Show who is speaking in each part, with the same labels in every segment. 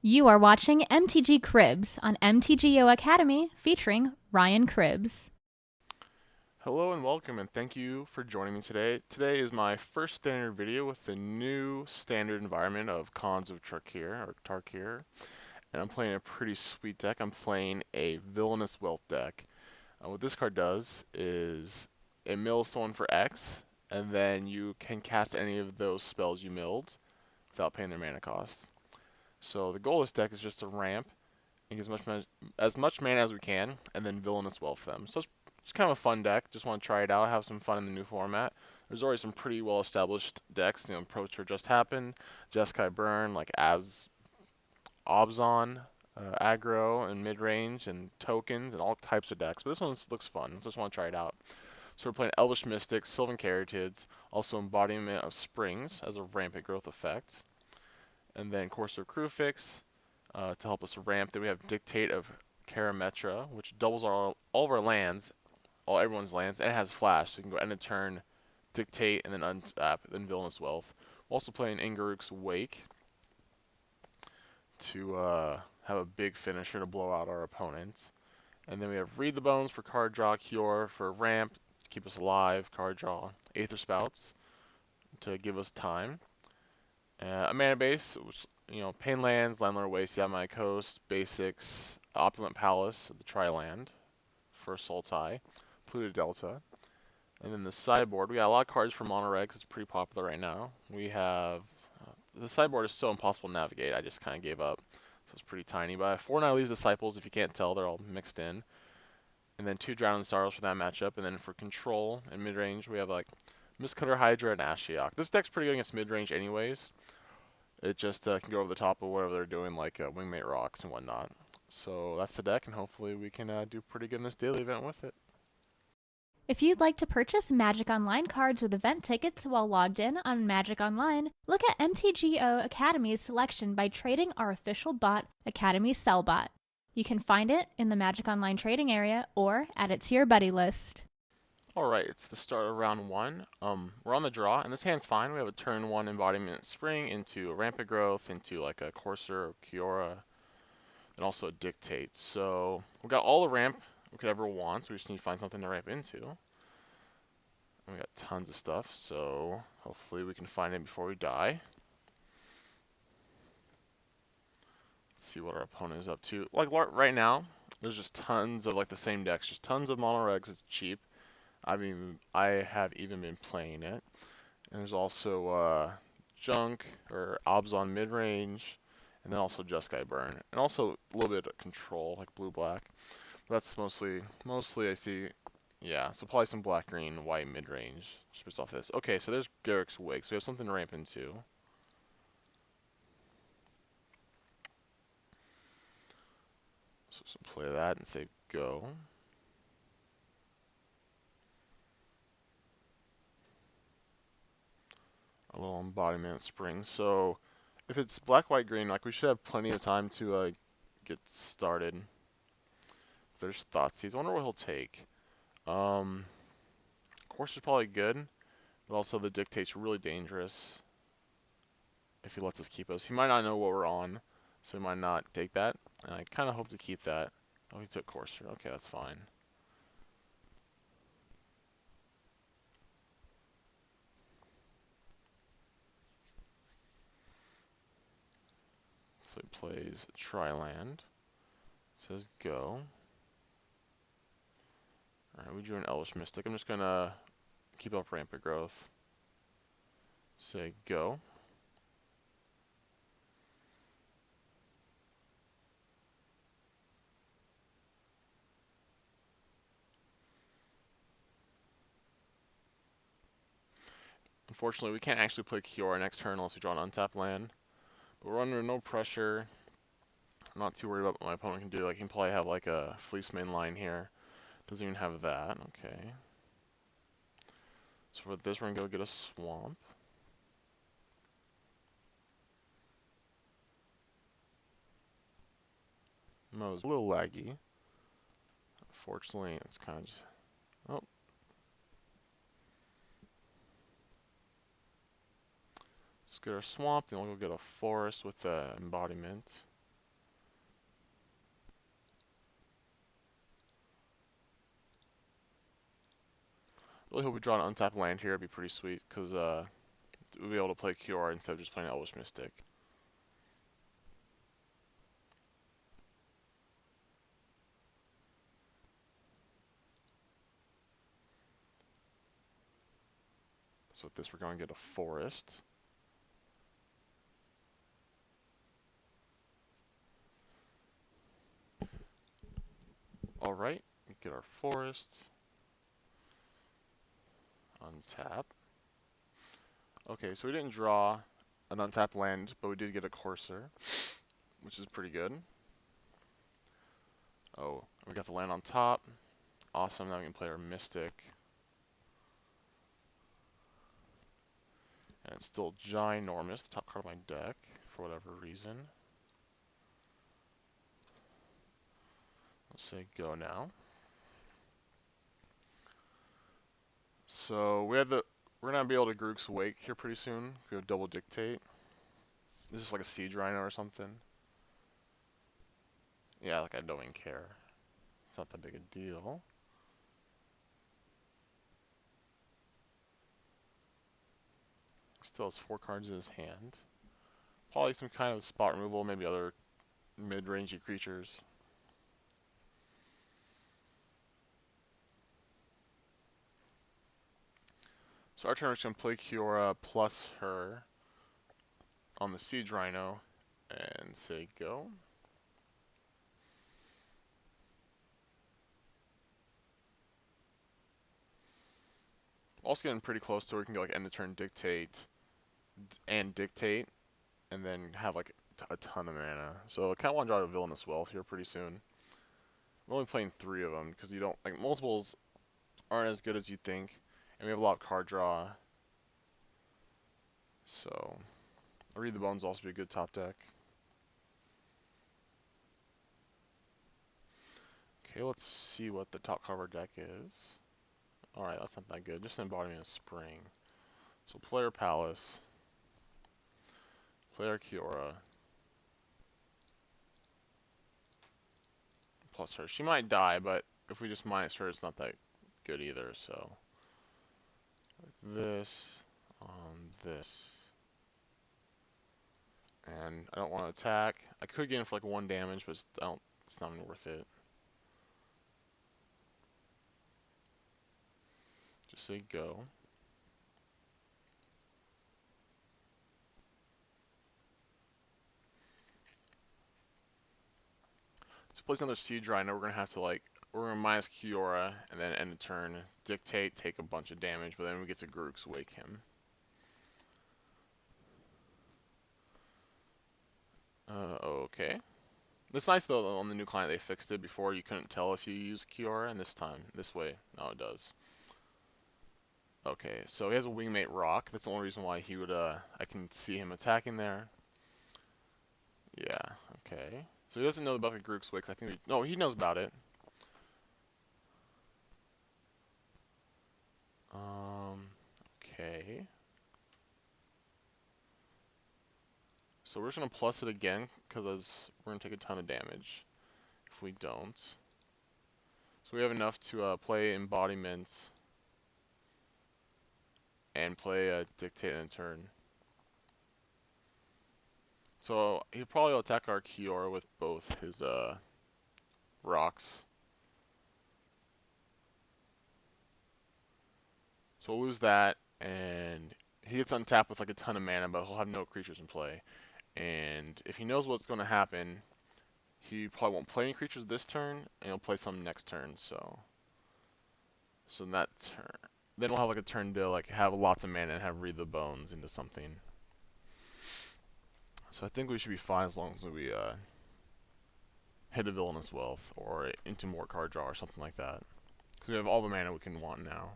Speaker 1: You are watching MTG Cribs on MTGO Academy featuring RYANCRABBS.
Speaker 2: Hello and welcome, and thank you for joining me today. Today is my first standard video with the new standard environment of Khans of Tarkir, and I'm playing a pretty sweet deck. I'm playing a Villainous Wealth deck. What this card does is it mills someone for X, and then you can cast any of those spells you milled without paying their mana cost. So the goal of this deck is just to ramp and get as much mana as we can, and then Villainous Wealth them. So it's kind of a fun deck. Just want to try it out, have some fun in the new format. There's already some pretty well-established decks. Pro Tour just happened, Jeskai burn, like Abzan, aggro and mid-range, and tokens, and all types of decks. But this one looks fun. Just want to try it out. So we're playing Elvish Mystics, Sylvan Caryatids, also Embodiment of Springs as a rampant growth effect, and then Courser Crucifix, to help us ramp. Then we have Dictate of Karametra, which doubles all of our lands, everyone's lands, and it has Flash, so you can go end of turn, Dictate, and then untap, then Villainous Wealth. We're also playing Ingaruk's Wake to have a big finisher to blow out our opponents. And then we have Read the Bones for card draw, Cure for ramp, to keep us alive, card draw, Aether Spouts to give us time. A mana base, which, Pain Lands, Landlord Waste, Yamai Coast, Basics, Opulent Palace, the Tri-Land for Sultai, Pluto Delta. And then the sideboard, we got a lot of cards for Mono Red, 'cause it's pretty popular right now. We have, the sideboard is so impossible to navigate, I just kind of gave up. So it's pretty tiny, but I have 4 Nihilese Disciples, if you can't tell, they're all mixed in. And then 2 Drowning Sorrows for that matchup, and then for control and mid-range, we have like Mistcutter Hydra and Ashiok. This deck's pretty good against mid-range anyways. It just can go over the top of whatever they're doing, like Wingmate Rocks and whatnot. So that's the deck, and hopefully we can do pretty good in this daily event with it.
Speaker 1: If you'd like to purchase Magic Online cards with event tickets while logged in on Magic Online, look at MTGO Academy's selection by trading our official bot, Academy Sellbot. You can find it in the Magic Online trading area or add it to your buddy list.
Speaker 2: Alright, it's the start of round 1. We're on the draw, and this hand's fine. We have a turn 1 Embodiment Spring into a Rampant Growth, into like a Courser or Kiora, and also a Dictate. So we got all the ramp we could ever want, so we just need to find something to ramp into. And we got tons of stuff, so hopefully we can find it before we die. Let's see what our opponent is up to. Like right now, there's just tons of like the same decks, just tons of mono regs. It's cheap. I have even been playing it. And there's also Junk or Abzan mid range, and then also Jeskai burn, and also a little bit of control like blue black. But that's mostly I see. Yeah, so probably some black green white mid range just based off this. Okay, so there's Garrick's Wake, so we have something to ramp into. So play that and say go. A little embodiment spring. So if it's black, white, green, like we should have plenty of time to get started. If there's Thoughtseize, I wonder what he'll take. Course is probably good, but also the Dictate's really dangerous if he lets us keep us. He might not know what we're on, so he might not take that. And I kind of hope to keep that. Oh, he took Courser. Okay, that's fine. So he plays Tri-Land. Says go. Alright, we drew an Elvish Mystic. I'm just gonna keep up Rampant Growth. Say go. Unfortunately, we can't actually play Kiora next turn unless we draw an untapped land. But we're under no pressure. I'm not too worried about what my opponent can do. Like, he can probably have like a Fleece main line here. Doesn't even have that. Okay. So for this, we're gonna go get a Swamp. No, it's a little laggy. Unfortunately, it's kind of just... Oh. Let's get our Swamp, then we'll go get a Forest with the Embodiment. Really hope we draw an untapped land here. It'd be pretty sweet, because we'll be able to play Kiora instead of just playing Elvish Mystic. So with this, we're going to get a forest. Alright, get our forest. Untap. Okay, so we didn't draw an untapped land, but we did get a Courser, which is pretty good. Oh, we got the land on top. Awesome, now we can play our Mystic. And it's still ginormous, the top card of my deck, for whatever reason. Let's say go now. So we're gonna be able to Grook's Wake here pretty soon. We have double dictate. This is like a Siege Rhino or something. Yeah, like I don't even care. It's not that big a deal. Still has 4 cards in his hand. Probably some kind of spot removal, maybe other mid-rangey creatures. So our turn is going to play Kiora plus her on the Siege Rhino and say go. Also getting pretty close to where we can go like end of turn dictate and dictate and then have like a ton of mana. So I kind of want to draw a Villainous Wealth here pretty soon. I'm only playing 3 of them because you don't like multiples aren't as good as you think, and we have a lot of card draw. So Read the Bones also be a good top deck. Okay, let's see what the top cover deck is. Alright, that's not that good. Just an embodiment of spring. So player Palace. Player Kiora. Plus her. She might die, but if we just minus her, it's not that good either, so. This on this. And I don't want to attack. I could get in for like 1 damage, but it's not even worth it. Just say go. To place another Siege Rhino, we're gonna have to we're gonna minus Kiora and then end the turn, dictate, take a bunch of damage, but then we get to Grook's Wake him. Okay. It's nice though on the new client they fixed it. Before you couldn't tell if you use Kiora, and this way, now it does. Okay, so he has a Wingmate Rock. That's the only reason why he would I can see him attacking there. Yeah, okay. So he doesn't know about the Grook's Wake. I think no, he knows about it. Okay. So we're just gonna plus it again because we're gonna take a ton of damage if we don't. So we have enough to play Embodiment and play Dictate in a turn. So he'll probably attack our Kiora with both his rocks. So we'll lose that, and he gets untapped with like a ton of mana, but he'll have no creatures in play. And if he knows what's going to happen, he probably won't play any creatures this turn, and he'll play some next turn. So in that turn, then we'll have like a turn to like have lots of mana and have Read the Bones into something. So I think we should be fine as long as we hit a Villainous Wealth or into more card draw or something like that. Because we have all the mana we can want now.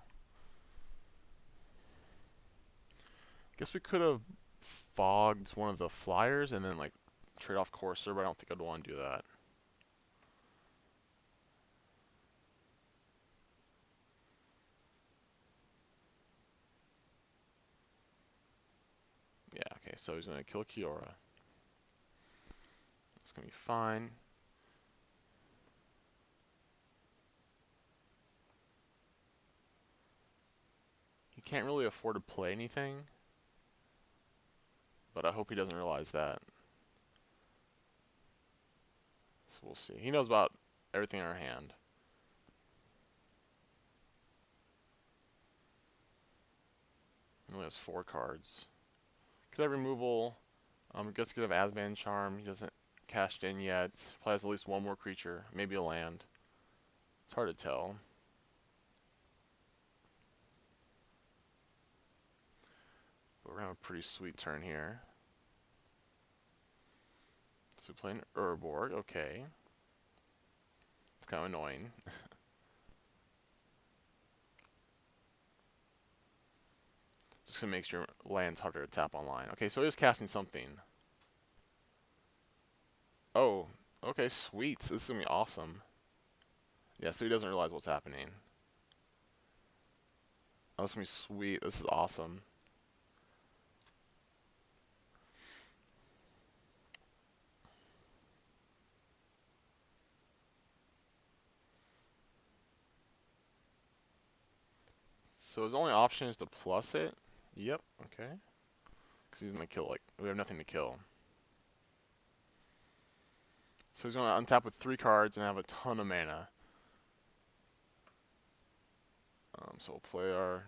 Speaker 2: Guess we could have fogged one of the flyers and then like trade off Courser, but I don't think I'd want to do that. Yeah, okay, so he's gonna kill Kiora. It's gonna be fine. can't really afford to play anything. But I hope he doesn't realize that. So we'll see. He knows about everything in our hand. He only has 4 cards. Could have removal. I guess he could have Abzan Charm. He doesn't cashed in yet. Probably has at least 1 more creature. Maybe a land. It's hard to tell. But we're gonna have a pretty sweet turn here. So playing Urborg, okay. It's kind of annoying. Just gonna make your lands harder to tap online. Okay, so he's casting something. Oh, okay, sweet. This is gonna be awesome. Yeah, so he doesn't realize what's happening. Oh, this is gonna be sweet. This is awesome. So his only option is to plus it. Yep, okay. Because he's gonna kill, like, we have nothing to kill. So he's gonna untap with 3 cards and have a ton of mana. So we'll play our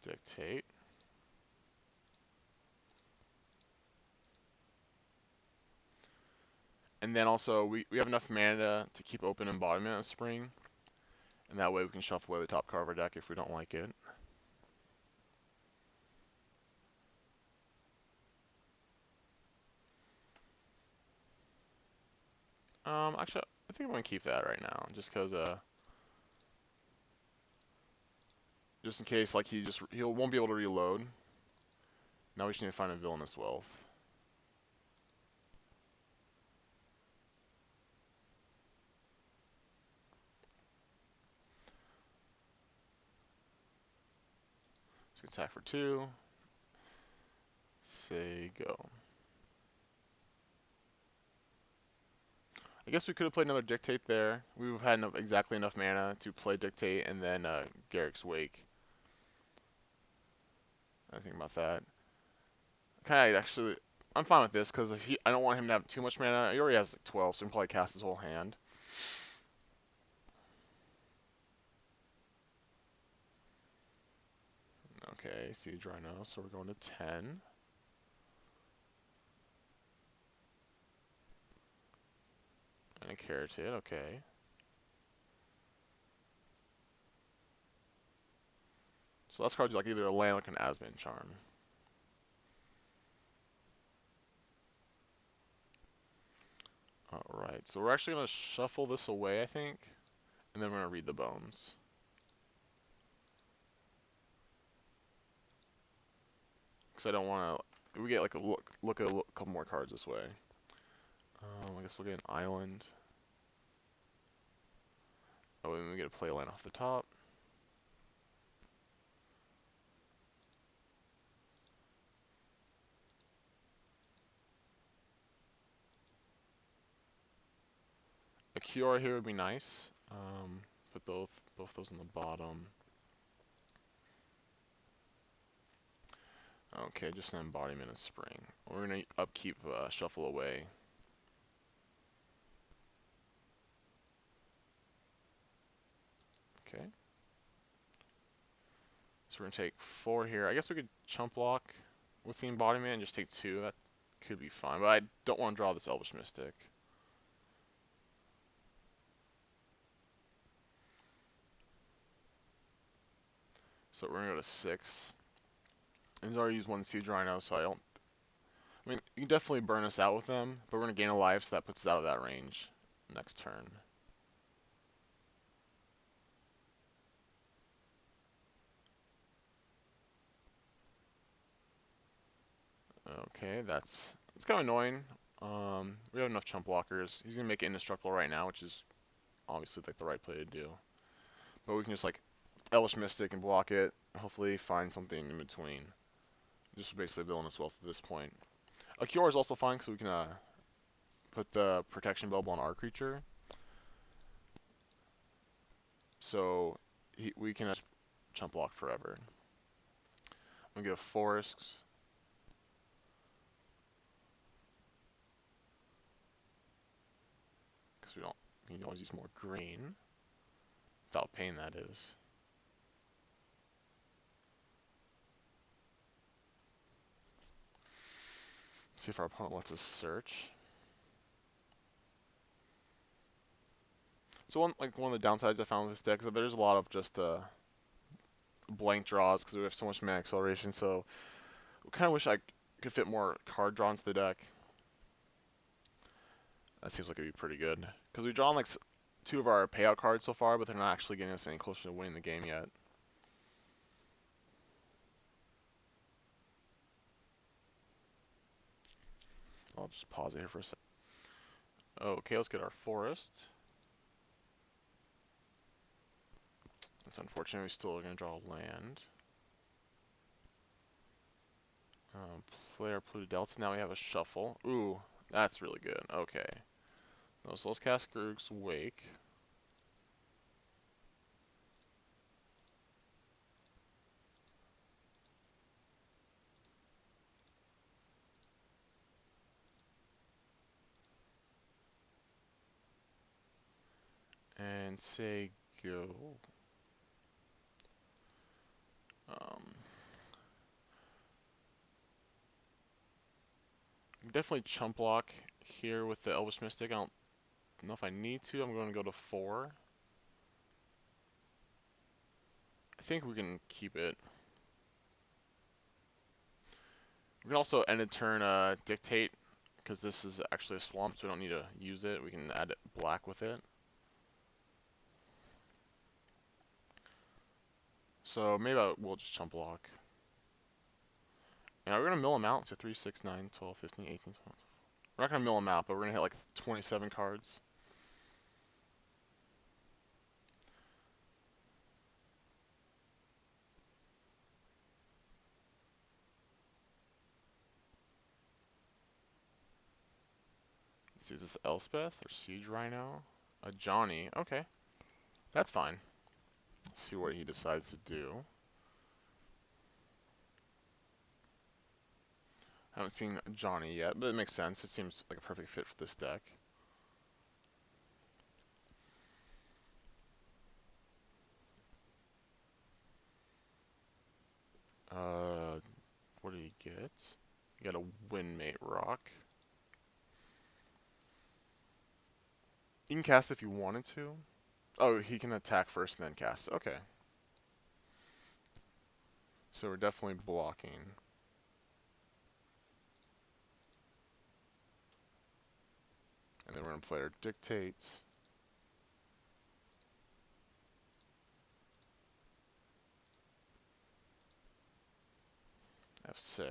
Speaker 2: Dictate. And then also, we have enough mana to keep open Embodiment of Spring. And that way we can shuffle away the top card of our deck if we don't like it. Actually, I think I'm gonna keep that right now, just cause just in case like he won't be able to reload. Now we just need to find a Villainous Wealth. So attack for 2. Say go. I guess we could have played another Dictate there. We would have had exactly enough mana to play Dictate and then Garrick's Wake. I think about that. Kind of actually, I'm fine with this because I don't want him to have too much mana. He already has like 12, so he can probably cast his whole hand. Okay, Siege Rhino, so we're going to 10. And a Carotid, okay. So last card's like either a land or an Abzan Charm. Alright, so we're actually going to shuffle this away, I think. And then we're going to read the bones. Because I don't want to... We get like a look at a couple more cards this way. I guess we'll get an Island. Oh, and we get a play land off the top. A Kiora here would be nice. Put both those on the bottom. Okay, just an Embodiment of Spring. We're going to upkeep Shuffle Away. Okay. So we're going to take 4 here. I guess we could chump block with the Embodiment and just take 2. That could be fine, but I don't want to draw this Elvish Mystic. So we're going to go to 6. And he's already used 1 Siege Rhino, so I mean, you can definitely burn us out with them, but we're going to gain a life, so that puts us out of that range next turn. Okay, it's kind of annoying. We have enough chump blockers. He's going to make it indestructible right now, which is obviously like the right play to do. But we can just like Elvish Mystic and block it, hopefully find something in between. Just basically Villainous Wealth at this point. A Kiora is also fine, so we can put the protection bubble on our creature. So we can chump block forever. I'm gonna go Forest. Because we don't, you can always use more green. Without pain, that is. See if our opponent lets us search. So one of the downsides I found with this deck is that there's a lot of just blank draws because we have so much mana acceleration. So I kind of wish I could fit more card draw into the deck. That seems like it'd be pretty good because we've drawn like 2 of our payout cards so far, but they're not actually getting us any closer to winning the game yet. I'll just pause it here for a sec. Okay, let's get our Forest. It's unfortunate we still are going to draw a land. Play our Polluted Delta. Now we have a shuffle. Ooh, that's really good. Okay. So let's cast Grug's Wake. And say go. Definitely chump block here with the Elvish Mystic. I don't know if I need to. I'm going to go to 4. I think we can keep it. We can also end a turn Dictate, because this is actually a swamp, so we don't need to use it. We can add black with it. So maybe we'll just chump block. And we're going to mill them out. So 3, 6, 9, 12, 15, 18, 12. We're not going to mill them out, but we're going to hit like 27 cards. Let's see, is this Elspeth or Siege Rhino? A Johnny. Okay. That's fine. Let's see what he decides to do. I haven't seen Johnny yet, but it makes sense. It seems like a perfect fit for this deck. What did he get? He got a Windmate Rock. You can cast if you wanted to. Oh, he can attack first and then cast. Okay. So we're definitely blocking. And then we're going to play our Dictates. F6.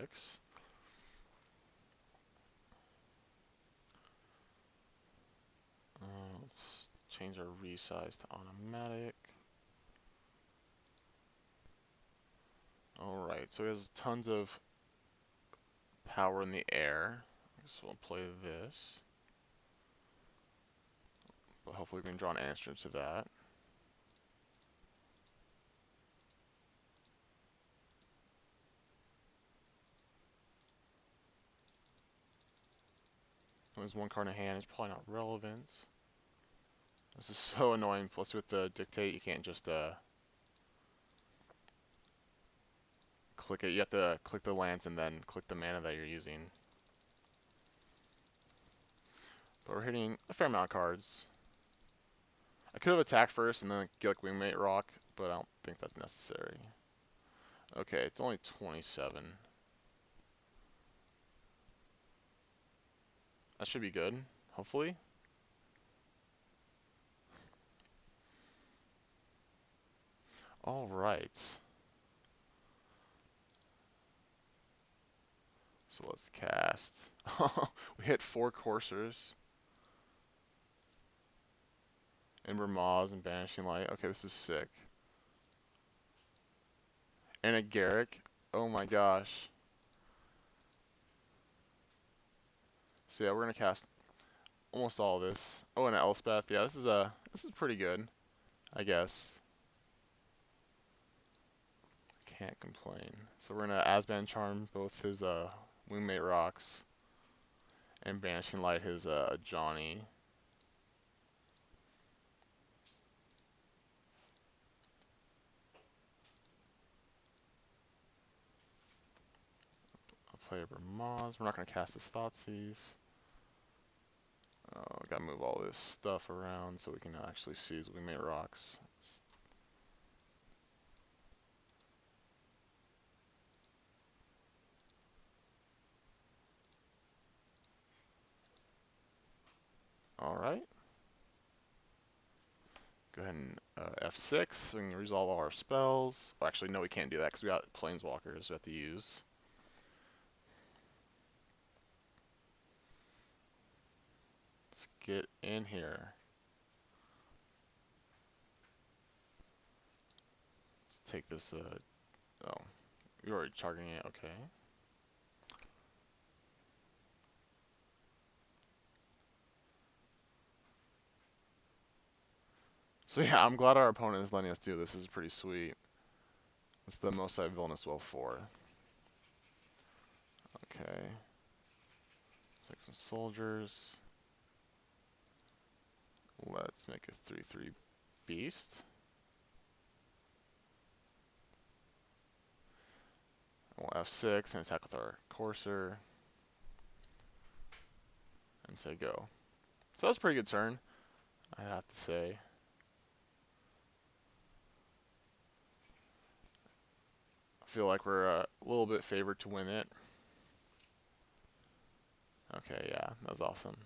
Speaker 2: Let's change our resize to automatic. Alright, so he has tons of power in the air. So we'll play this. But hopefully we can draw an answer to that. There's one card in hand, it's probably not relevant. This is so annoying, plus with the Dictate, you can't just click it. You have to click the lands and then click the mana that you're using. But we're hitting a fair amount of cards. I could have attacked first and then get like Wingmate Rock, but I don't think that's necessary. Okay, it's only 27. That should be good, hopefully. Alright. So let's cast. We hit 4 Coursers. Ember Maws and Banishing Light. Okay, this is sick. And a Garrick. Oh my gosh. So yeah, we're gonna cast almost all of this. Oh, and an Elspeth. Yeah, this is pretty good, I guess. Can't complain. So we're gonna Abzan charm both his wingmate rocks and banishing light his Johnny. I'll play over Moz. We're not gonna cast his Thoughtseize. Gotta move all this stuff around so we can actually see his wingmate rocks. Alright. Go ahead and F6 so we can resolve all our spells. Well, actually, no, we can't do that because we got Planeswalkers we have to use. Let's get in here. Let's take this, oh, you're already charging it, okay. So yeah, I'm glad our opponent is letting us do this. This is pretty sweet. It's the most I've Villainous well for. Okay. Let's make some soldiers. Let's make a 3/3 beast. We'll F6 and attack with our Courser. And say go. So that's a pretty good turn, I have to say. I feel like we're a little bit favored to win it. Okay, yeah, that was awesome.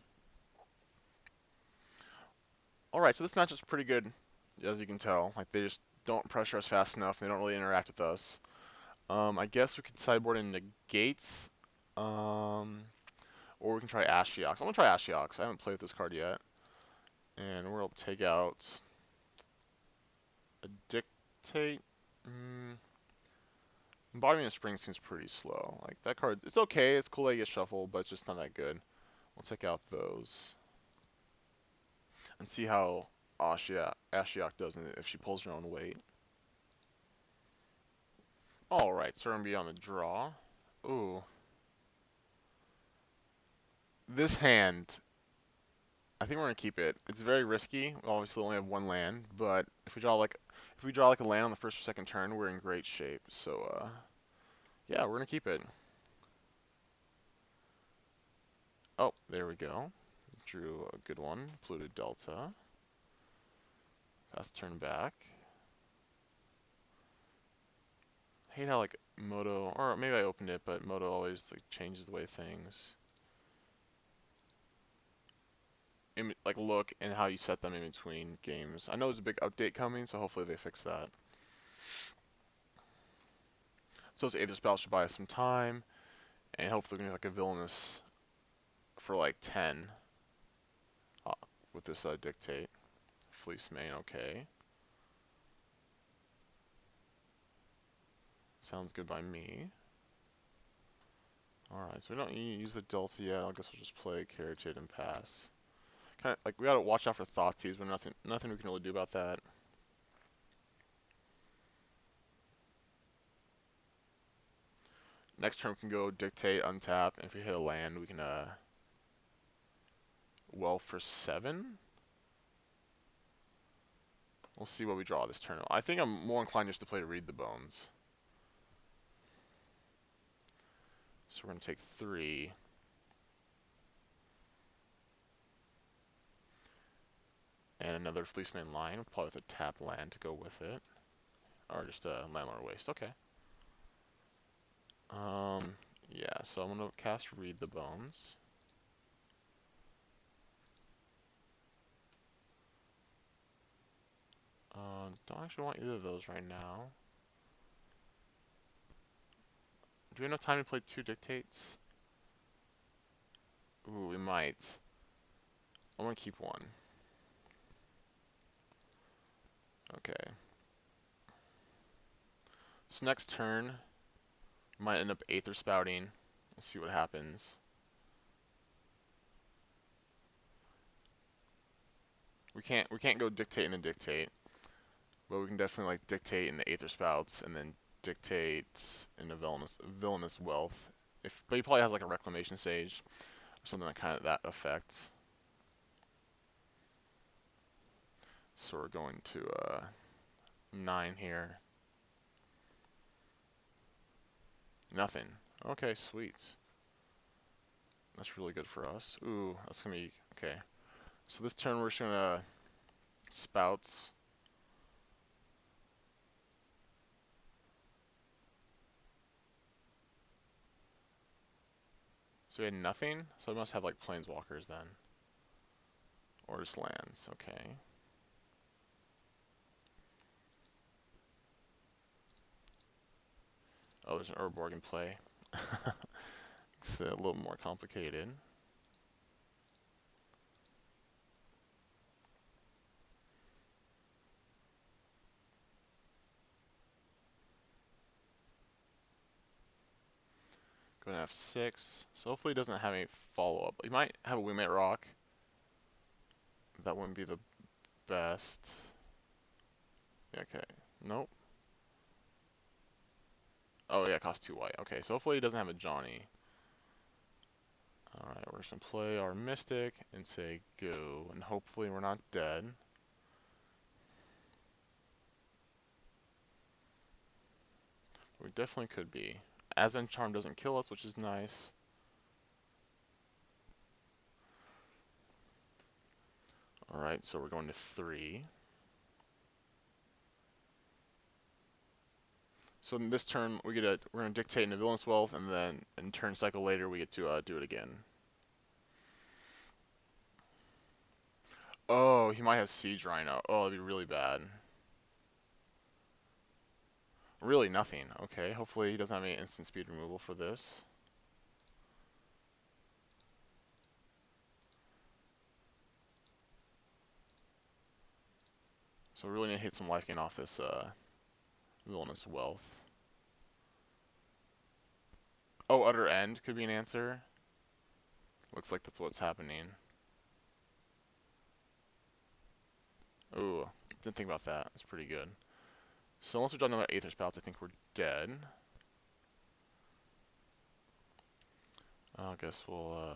Speaker 2: Alright, so this match is pretty good, as you can tell. Like, they just don't pressure us fast enough, they don't really interact with us. I guess we could sideboard into Gates, or we can try Ashiok. I'm gonna try Ashiok. I haven't played with this card yet. And we'll take out a Dictate. Embodiment of Spring seems pretty slow. Like, that card, it's okay, it's cool that you get shuffled, but it's just not that good. We'll take out those. And see how Ashiok does if she pulls her own weight. Alright, so we're gonna be on the draw. Ooh. This hand, I think we're gonna keep it. It's very risky. We obviously only have one land, but if we draw like a land on the first or second turn, we're in great shape. So yeah, we're gonna keep it. Oh, there we go. Drew a good one. Polluted Delta. Fast turn back. Hate how like Moto, or maybe I opened it, but Moto always like changes the way things like look and how you set them in between games. I know there's a big update coming, so hopefully they fix that. So this Aether Spell should buy us some time, and hopefully we can get like a Villainous for like 10 with this Dictate. Fleece Mane, okay. Sounds good by me. Alright, so we don't use the Delta yet. I guess we'll just play Carrotate and pass. Kinda, like, we gotta watch out for Thoughtseize, but nothing we can really do about that. Next turn we can go Dictate, untap, and if we hit a land, we can well for 7. We'll see what we draw this turn. I think I'm more inclined just to play Read the Bones. So we're gonna take 3. And another Fleeceman Line, probably with a tap land to go with it. Or just a Landlord Waste, okay. Yeah, so I'm gonna cast Read the Bones. Don't actually want either of those right now. Do we have enough time to play 2 Dictates? Ooh, we might. I'm gonna keep 1. Okay. So next turn, might end up Aether Spouting. We'll see what happens. We can't go Dictate and a Dictate, but we can definitely like Dictate in the Aether Spouts and then dictate into villainous wealth. But he probably has like a reclamation stage or something like kind of that effect. So we're going to 9 here. Nothing. Okay, sweet. That's really good for us. Ooh, that's gonna be okay. So this turn we're just gonna spouts. So we had nothing. So we must have like planeswalkers then, or just lands. Okay. Oh, there's an Urborg in play. It's a little more complicated. Going to F6. So hopefully he doesn't have any follow-up. He might have a Wingmate Rock. That wouldn't be the best. Okay. Nope. Oh yeah, it costs 2 white. Okay, so hopefully he doesn't have a Johnny. Alright, we're just gonna play our Mystic and say go, and hopefully we're not dead. We definitely could be. Abzan Charm doesn't kill us, which is nice. Alright, so we're going to 3. So in this turn, we're gonna dictate into Villainous Wealth, and then in turn cycle later, we get to do it again. Oh, he might have Siege Rhino. Oh, that'd be really bad. Really nothing. Okay, hopefully he doesn't have any instant speed removal for this. So we really need to hit some life gain off this Villainous Wealth. Oh, Utter End could be an answer. Looks like that's what's happening. Ooh, didn't think about that. That's pretty good. So once we've done another Aether Spouts, I think we're dead. I guess we'll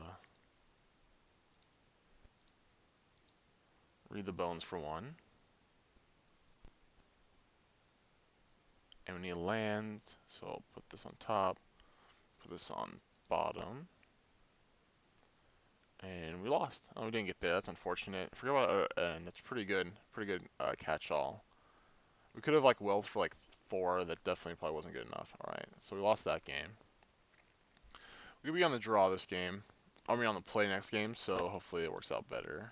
Speaker 2: read the bones for 1. And we need land, so I'll put this on top, put this on bottom. And we lost. Oh, we didn't get there. That's unfortunate. I forgot about and it's pretty good catch-all. We could have like wealth for like 4. That definitely probably wasn't good enough. All right, so we lost that game. We'll be on the draw this game. I'll be on the play next game, so hopefully it works out better.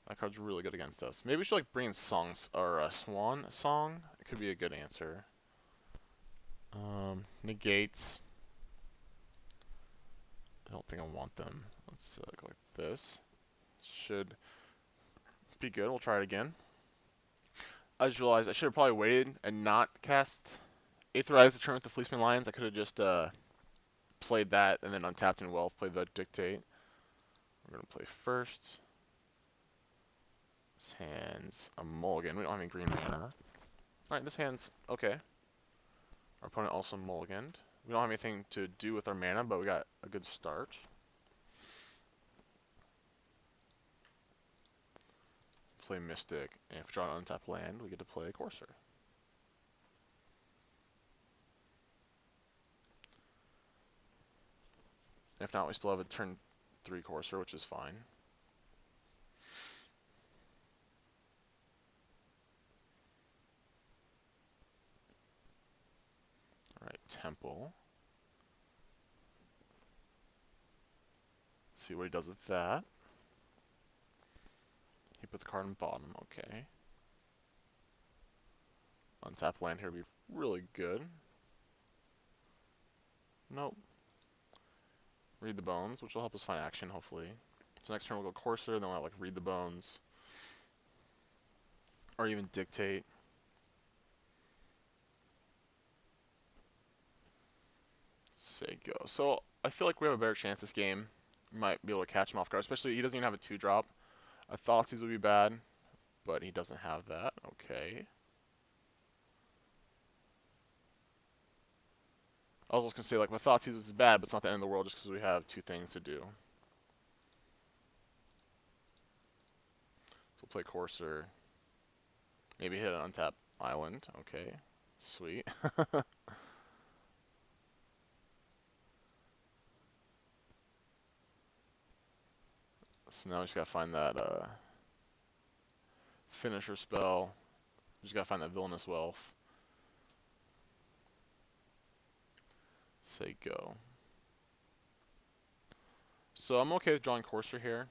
Speaker 2: That card's really good against us. Maybe we should like bring in songs or a Swan Song. It could be a good answer. Negates. I don't think I want them. Let's go like this. Should be good. We'll try it again. I just realized I should have probably waited and not cast Aetherize the turn with the Fleeceman Lions. I could have just played that and then untapped in Wealth, played the Dictate. We're going to play first. This hand's a mulligan. We don't have any green mana. Alright, this hand's okay. Our opponent also mulliganed. We don't have anything to do with our mana, but we got a good start. Play Mystic, and if we draw an untapped land, we get to play Courser. If not, we still have a turn 3 Courser, which is fine. Alright, Temple. See what he does with that. He put the card on bottom, okay. Untap land here would be really good. Nope. Read the Bones, which will help us find action, hopefully. So next turn we'll go Courser, then we'll have, like Read the Bones. Or even Dictate. Say go. So I feel like we have a better chance this game. We might be able to catch him off guard, especially he doesn't even have a 2-drop. I thought these would be bad, but he doesn't have that. Okay. I was just gonna say, like, my thoughts is bad, but it's not the end of the world just because we have 2 things to do. So play Courser. Maybe hit an untap island. Okay, sweet. So now we just gotta find that finisher spell. We just gotta find that Villainous Wealth. Say go. So I'm okay with drawing Courser here,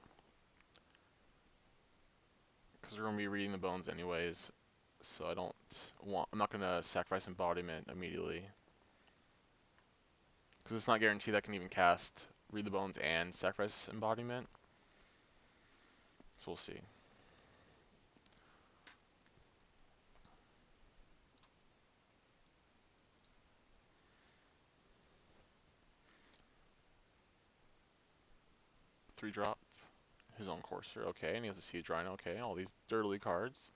Speaker 2: because we're gonna be reading the bones anyways. So I'm not gonna sacrifice Embodiment immediately, because it's not guaranteed I can even cast Read the Bones and sacrifice Embodiment. So we'll see. Three drop. His own Courser, okay, and he has a Siege Rhino, okay, all these dirtily cards.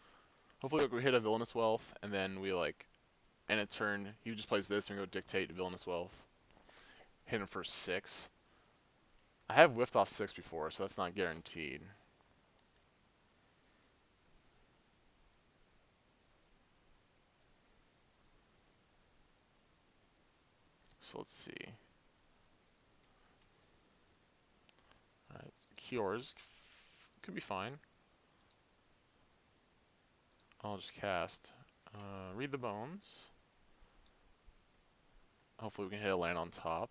Speaker 2: Hopefully we hit a Villainous Wealth, and then we end a turn, he just plays this, and we go Dictate Villainous Wealth. Hit him for 6. I have whiffed off 6 before, so that's not guaranteed. So let's see. Alright, Cures could be fine. I'll just cast Read the Bones. Hopefully we can hit a land on top.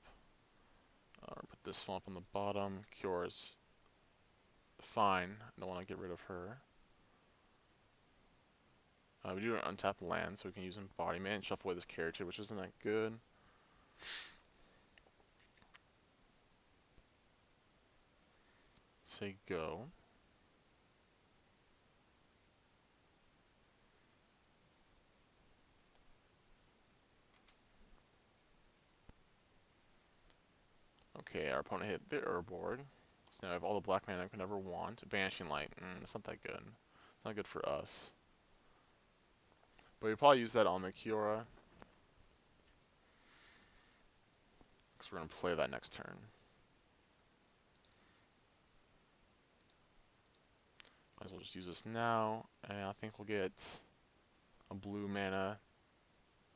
Speaker 2: Put this swamp on the bottom. Cures. Fine. I don't want to get rid of her. We do an untapped land, so we can use Embodiment and shuffle away this character, which isn't that good. Say go. Okay, our opponent hit the board. So now I have all the black mana I could ever want. Banishing Light, it's not that good. It's not good for us. But we probably use that on the Kiora, because we're going to play that next turn. Might as well just use this now, and I think we'll get a blue mana.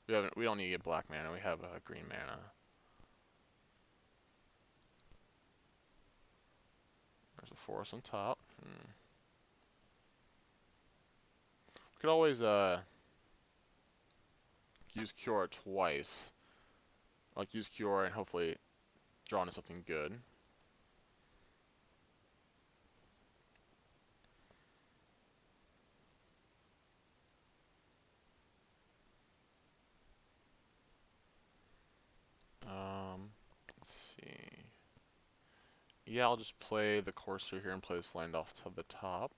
Speaker 2: We don't need to get black mana, we have a green mana. There's a forest on top. We could always use Cure twice. Like use Cure and hopefully draw into something good. Let's see. Yeah, I'll just play the Courser here and play this land off to the top.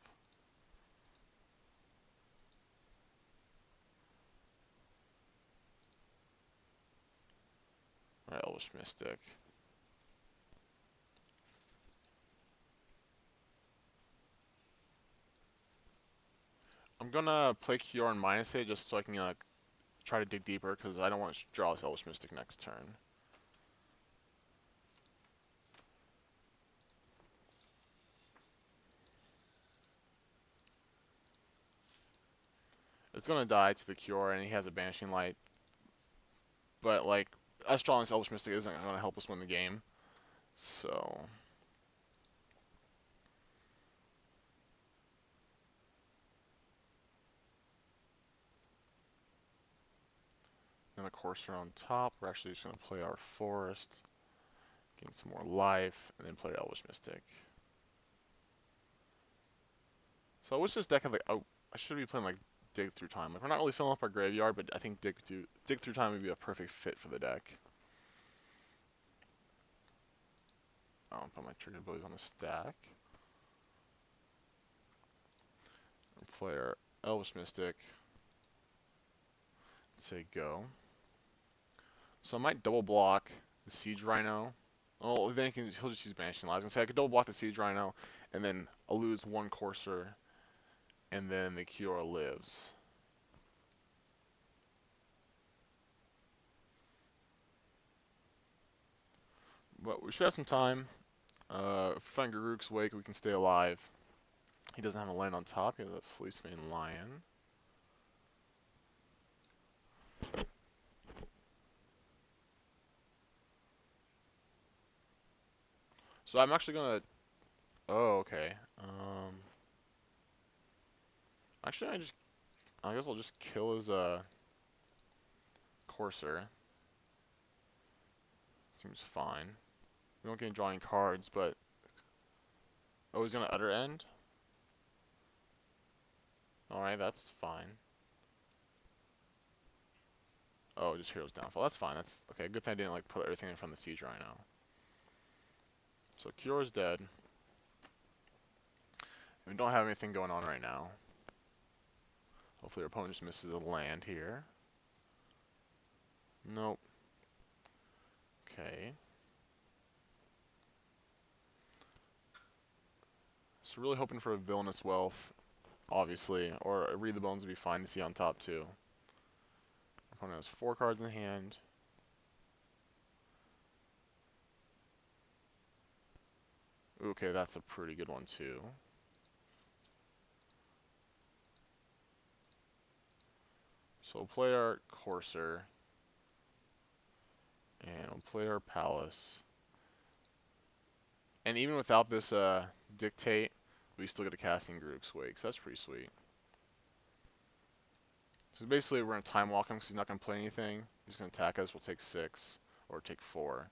Speaker 2: Alright, Elvish Mystic. I'm gonna play Kiora and minus it just so I can try to dig deeper, because I don't want to draw this Elvish Mystic next turn. It's gonna die to the Cure, and he has a Banishing Light. But us drawing this Elvish Mystic isn't gonna help us win the game. So then the Courser on top. We're actually just gonna play our Forest, gain some more life, and then play Elvish Mystic. So I wish this deck had I should be playing Dig Through Time. We're not really filling up our graveyard, but I think Dig Through Time would be a perfect fit for the deck. I'll put my trigger abilities on the stack. Play our Elvish Mystic. Say go. So I might double block the Siege Rhino. Oh, then he'll just use Banishing Light. I was gonna say I could double block the Siege Rhino, and then I'll lose one Courser, and then the Kiora lives. But we should have some time. If we find Garruk's Wake, we can stay alive. He doesn't have a land on top. He has a Fleecemane Lion. So I'm actually gonna. Oh, okay. Actually, I guess I'll just kill his Courser. Seems fine. We don't get drawing cards, but oh, he's gonna utter end. All right, that's fine. Oh, just Hero's Downfall. That's fine. That's okay. Good thing I didn't like put everything in front of the siege right now. So Kyor's dead. We don't have anything going on right now. Hopefully our opponent just misses a land here. Nope. Okay. So really hoping for a Villainous Wealth, obviously, or a Read the Bones would be fine to see on top too. Our opponent has 4 cards in hand. Okay, that's a pretty good one too. So we'll play our Courser, and we'll play our Palace. And even without this Dictate, we still get a casting Garruk's Wake, so that's pretty sweet. So basically we're going to time walk him because he's not going to play anything. He's going to attack us, we'll take 6, or take 4.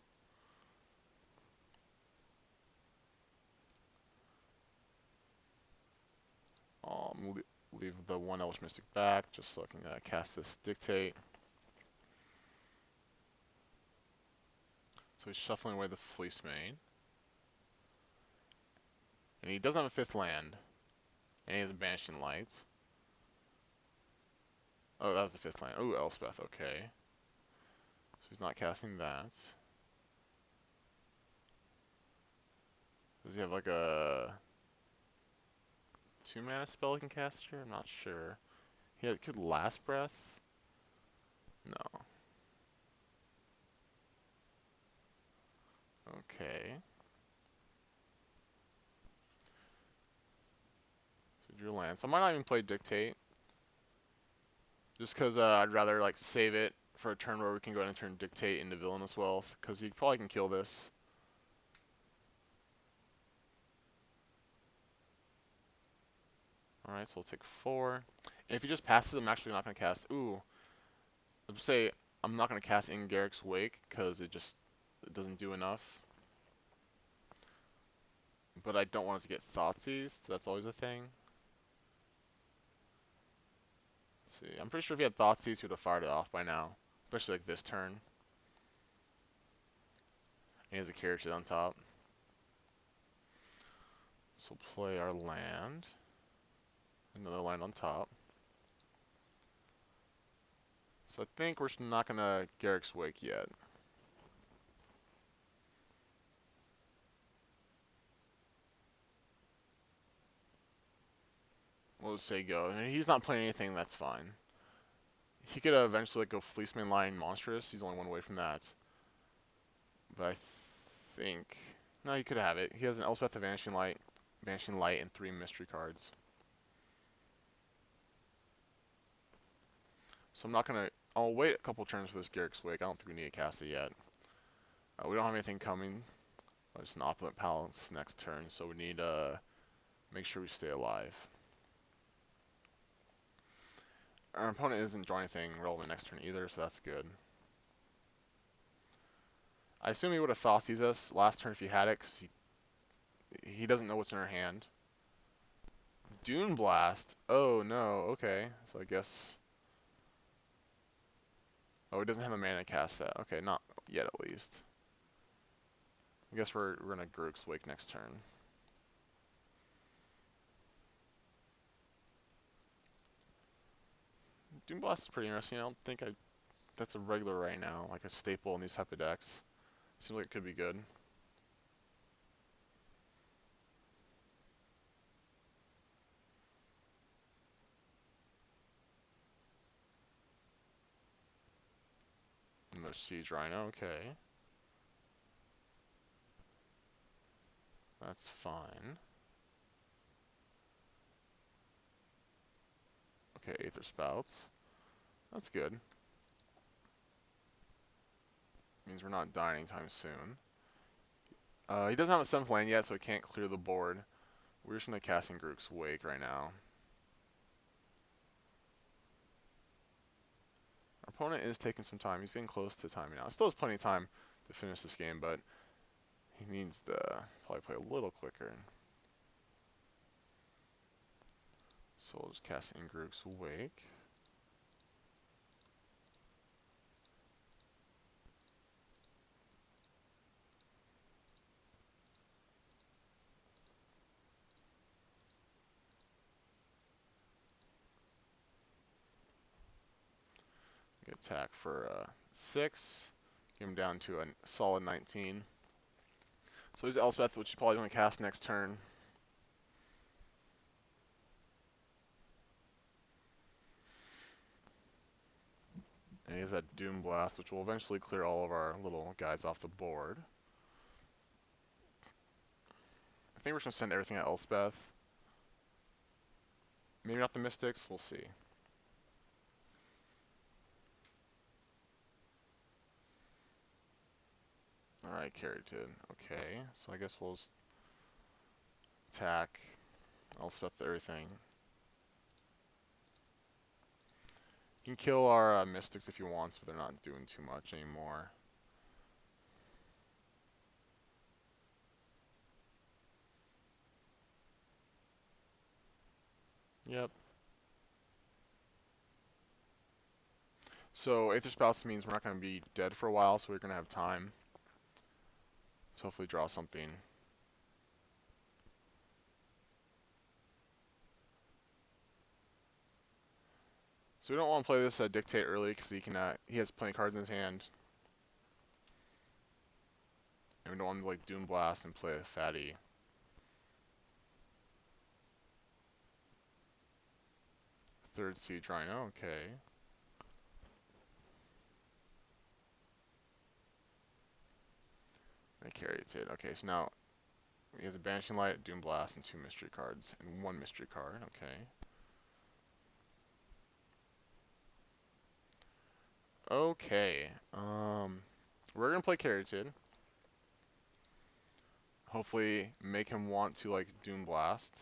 Speaker 2: Leave the 1 Elvish Mystic back, just so I can cast this Dictate. So he's shuffling away the Fleecemane. And he doesn't have a 5th land. And he has a Banishing Light. Oh, that was the 5th land. Oh, Elspeth, okay. So he's not casting that. Does he have like a 2-mana spell he can cast here? I'm not sure. He could Last Breath? No. Okay. So drew land. So I might not even play Dictate. Just because I'd rather like save it for a turn where we can go ahead and turn Dictate into Villainous Wealth. Because he probably can kill this. Alright, so we'll take 4. And if he just passes, I'm actually not going to cast. Ooh. Let's say I'm not going to cast in Garruk's Wake because it doesn't do enough. But I don't want it to get Thoughtseize, so that's always a thing. Let's see, I'm pretty sure if he had Thoughtseize, he would have fired it off by now. Especially like this turn. And he has a character on top. So we'll play our land. Another land on top. So I think we're not going to Garruk's Wake yet. We'll just say go. And he's not playing anything, that's fine. He could eventually like, go Fleecemane Lion Monstrous. He's only 1 away from that. But I think... No, he could have it. He has an Elspeth of Vanishing Light, and 3 mystery cards. So I'm not going to... I'll wait a couple turns for this Garruk's Wake. I don't think we need to cast it yet. We don't have anything coming. It's an Opulent Palace next turn, so we need to make sure we stay alive. Our opponent isn't drawing anything relevant next turn either, so that's good. I assume he would have Thoughtseize us last turn if he had it, because he doesn't know what's in our hand. Dune Blast? Oh no, okay. So I guess... Oh, he doesn't have a mana to cast that. Okay, not yet at least. I guess we're gonna Garruk's Wake next turn. Dune Blast is pretty interesting. I don't think that's a regular right now, like a staple in these type of decks. Seems like it could be good. And there's Siege Rhino, okay. That's fine. Okay, Aether Spouts. That's good. Means we're not dying anytime soon. He doesn't have a 7th land yet, so he can't clear the board. We're just going to cast Grook's Wake right now. Our opponent is taking some time. He's getting close to timing out. Still has plenty of time to finish this game, but he needs to probably play a little quicker. So we'll just cast Grook's Wake. Attack for 6. Get him down to a solid 19. So he's Elspeth, which he's probably going to cast next turn. And he has that Doom Blast, which will eventually clear all of our little guys off the board. I think we're just going to send everything at Elspeth. Maybe not the Mystics, we'll see. Alright, Carroted. Okay, so I guess we'll just attack Elspeth everything. You can kill our Mystics if you want, but they're not doing too much anymore. Yep. So Aether Spouts means we're not going to be dead for a while, so we're going to have time to hopefully draw something. So we don't want to play this Dictate early because he has plenty of cards in his hand. And we don't want to like Doom Blast and play a fatty. Third Siege Rhino, okay. I carry it. Okay, so now he has a Banishing Light, Doom Blast, and 2 mystery cards, and 1 mystery card, okay. Okay, we're gonna play Carroted. Hopefully make him want to like Doom Blast,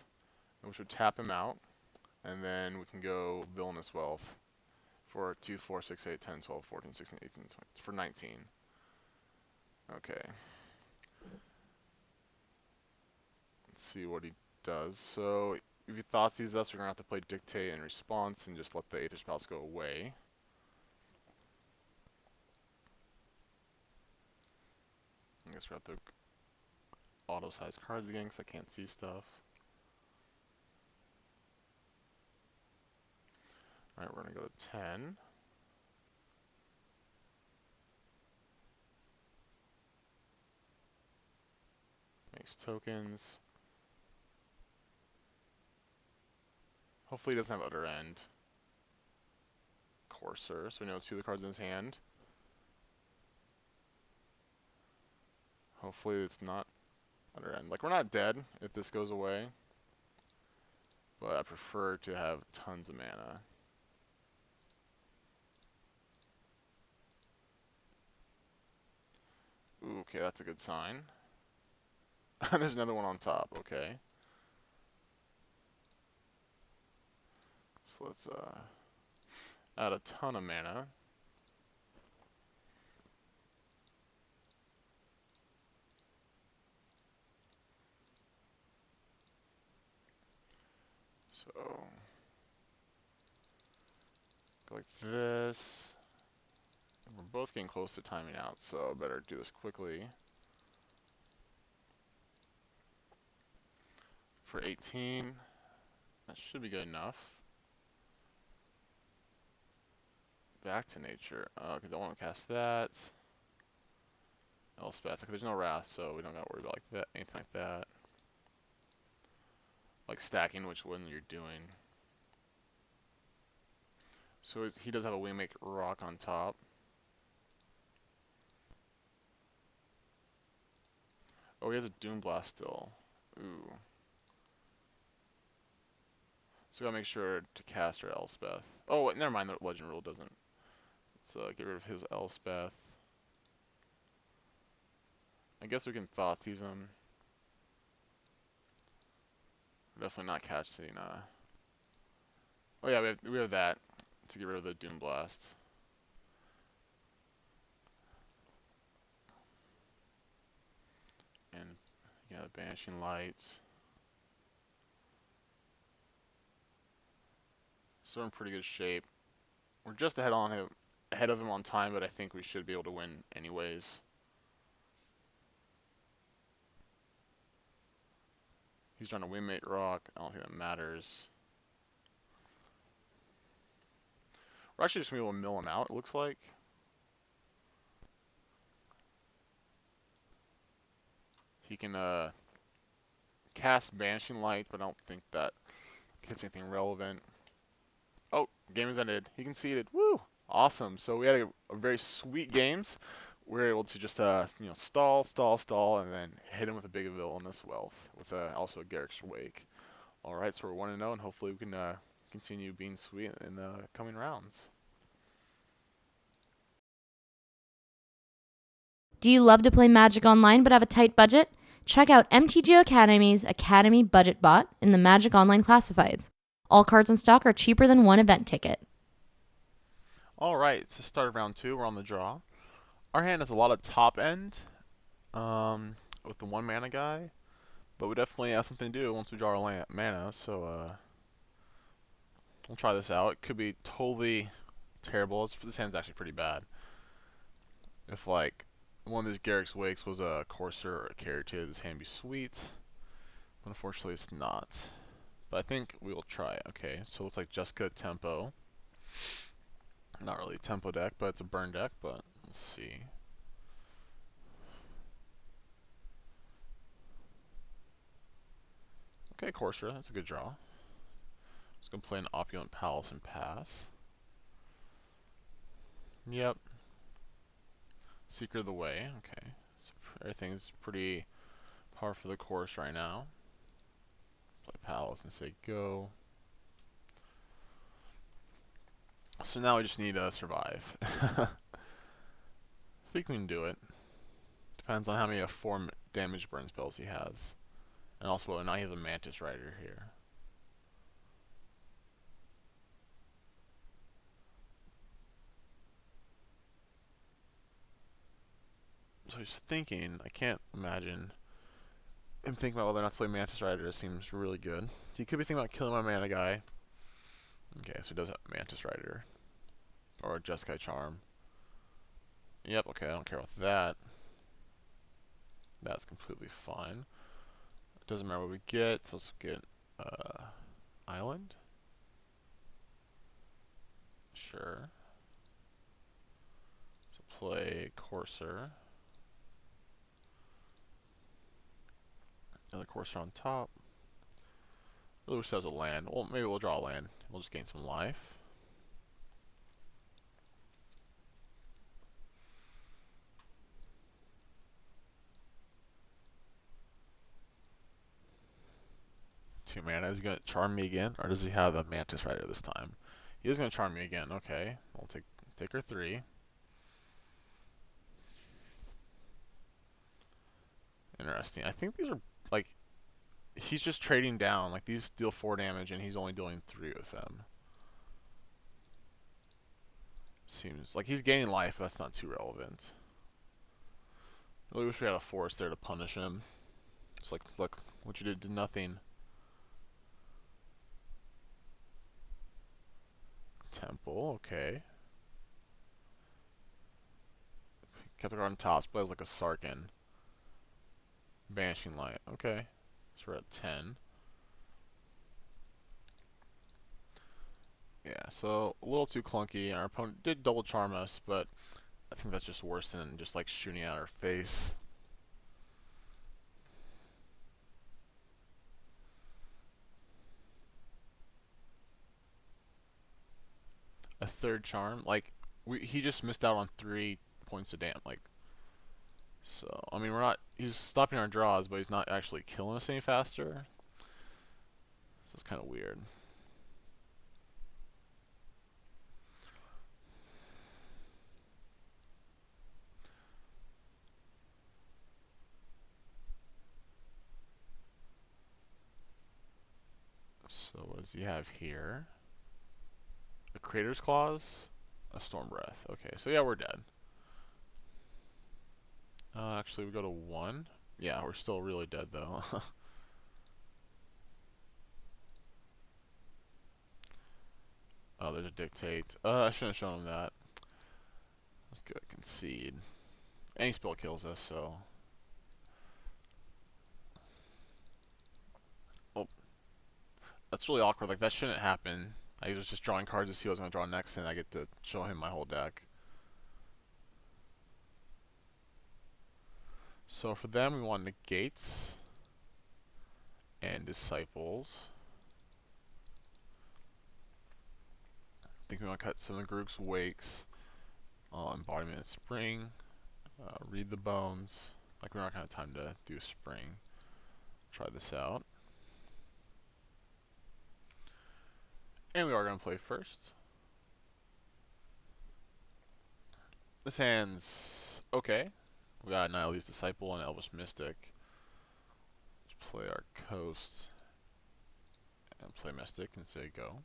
Speaker 2: which would tap him out, and then we can go Villainous Wealth for 2, 4, 6, 8, 10, 12, 14, 16, 18, 20, for 19. Okay. Let's see what he does. So if he Thoughtseize us, we're gonna have to play Dictate in response and just let the Aether Spouts go away. I guess we have to auto-size cards again because I can't see stuff. Alright, we're gonna go to 10. Makes tokens. Hopefully he doesn't have Utter End. Courser, so we know 2 of the cards in his hand. Hopefully it's not Utter End. Like, we're not dead if this goes away. But I prefer to have tons of mana. Ooh, okay, that's a good sign. There's another one on top, okay. So let's add a ton of mana. So, go like this. And we're both getting close to timing out, so I better do this quickly. For 18, that should be good enough. Back to nature. Okay, don't want to cast that. Elspeth. Okay, there's no Wrath, so we don't got to worry about like that, anything like that. Like stacking which one you're doing. So he does have a Wingmake Rock on top. Oh, he has a Doom Blast still. Ooh. So gotta make sure to cast our Elspeth. Oh, wait, never mind. The legend rule doesn't. Let's get rid of his Elspeth. I guess we can Thoughtseize him. Definitely not catching. Oh yeah, we have that to get rid of the Doom Blast. And yeah, the Banishing Lights. So we're in pretty good shape. We're just ahead of him on time, but I think we should be able to win anyways. He's trying to Wingmate Rock. I don't think that matters. We're actually just gonna be able to mill him out, it looks like. He can cast Banishing Light, but I don't think that hits anything relevant. Oh, game is ended. He conceded. Woo! Awesome. So we had a very sweet games. We were able to just stall, and then hit him with a big Villainous Wealth with also a Garrick's Wake. All right, so we're 1-0, and hopefully we can continue being sweet in the coming rounds.
Speaker 3: Do you love to play Magic Online but have a tight budget? Check out Mtgo Academy's Academy Budget Bot in the Magic Online Classifieds. All cards in stock are cheaper than one event ticket.
Speaker 2: All right, so start of round 2. We're on the draw. Our hand has a lot of top end with the 1 mana guy, but we definitely have something to do once we draw our mana, so we'll try this out. It could be totally terrible. This hand's actually pretty bad. If, like, one of these Garrick's Wakes was a Courser or a Character, this hand would be sweet. But unfortunately, it's not. But I think we will try it. Okay, so it looks like Jeskai Tempo. Not really a Tempo deck, but it's a burn deck, but let's see. Okay, Courser, that's a good draw. Just gonna play an Opulent Palace and pass. Yep. Secret of the Way, okay. So everything's pretty par for the course right now. Play Palace and say go. So now we just need to survive. I think we can do it. Depends on how many 4 damage burn spells he has. And also whether or not he has a Mantis Rider here. So he's thinking, I can't imagine him thinking about whether or not to play Mantis Rider. It seems really good. He could be thinking about killing my mana guy. Okay, so he does have Mantis Rider. Or a Jeskai Charm. Yep, okay, I don't care about that. That's completely fine. It doesn't matter what we get, so let's get Island. Sure. So play Courser. Another Courser on top. Really wish that was a land. Well, maybe we'll draw a land. We'll just gain some life. Two mana. Is he gonna charm me again, or does he have the Mantis Rider this time? He is gonna charm me again. Okay, we'll take her 3. Interesting. I think these are like he's just trading down. Like these deal 4 damage, and he's only dealing 3 with them. Seems like he's gaining life, but that's not too relevant. Really wish we had a forest there to punish him. It's like, look, what you did nothing. Temple, okay. Kept it on top, plays like a Sarkin. Banishing Light, okay. So we're at 10. Yeah, so a little too clunky. Our opponent did double charm us, but I think that's just worse than just like shooting at our face. A third charm, like he just missed out on 3 points of damage. Like So, I mean, he's stopping our draws, but he's not actually killing us any faster. So it's kind of weird. So what does he have here? A Creator's Claws, a Storm Breath. Okay, so yeah, we're dead. Actually, we go to 1. Yeah, we're still really dead, though. Oh, there's a Dictate. I shouldn't have shown him that. Let's go concede. Any spell kills us, so... Oh. That's really awkward. Like, that shouldn't happen. I was just drawing cards to see what I was going to draw next, and I get to show him my whole deck. So for them, we want Negates and Disciples. I think we want to cut some of Grook's Wakes. Embodiment of Spring. Read the Bones. Like, we're not going to have time to do Spring. Try this out. And we are going to play first. This hand's okay. We got Nihile's Disciple and Elvish Mystic. Let's play our Coast and play Mystic and say go.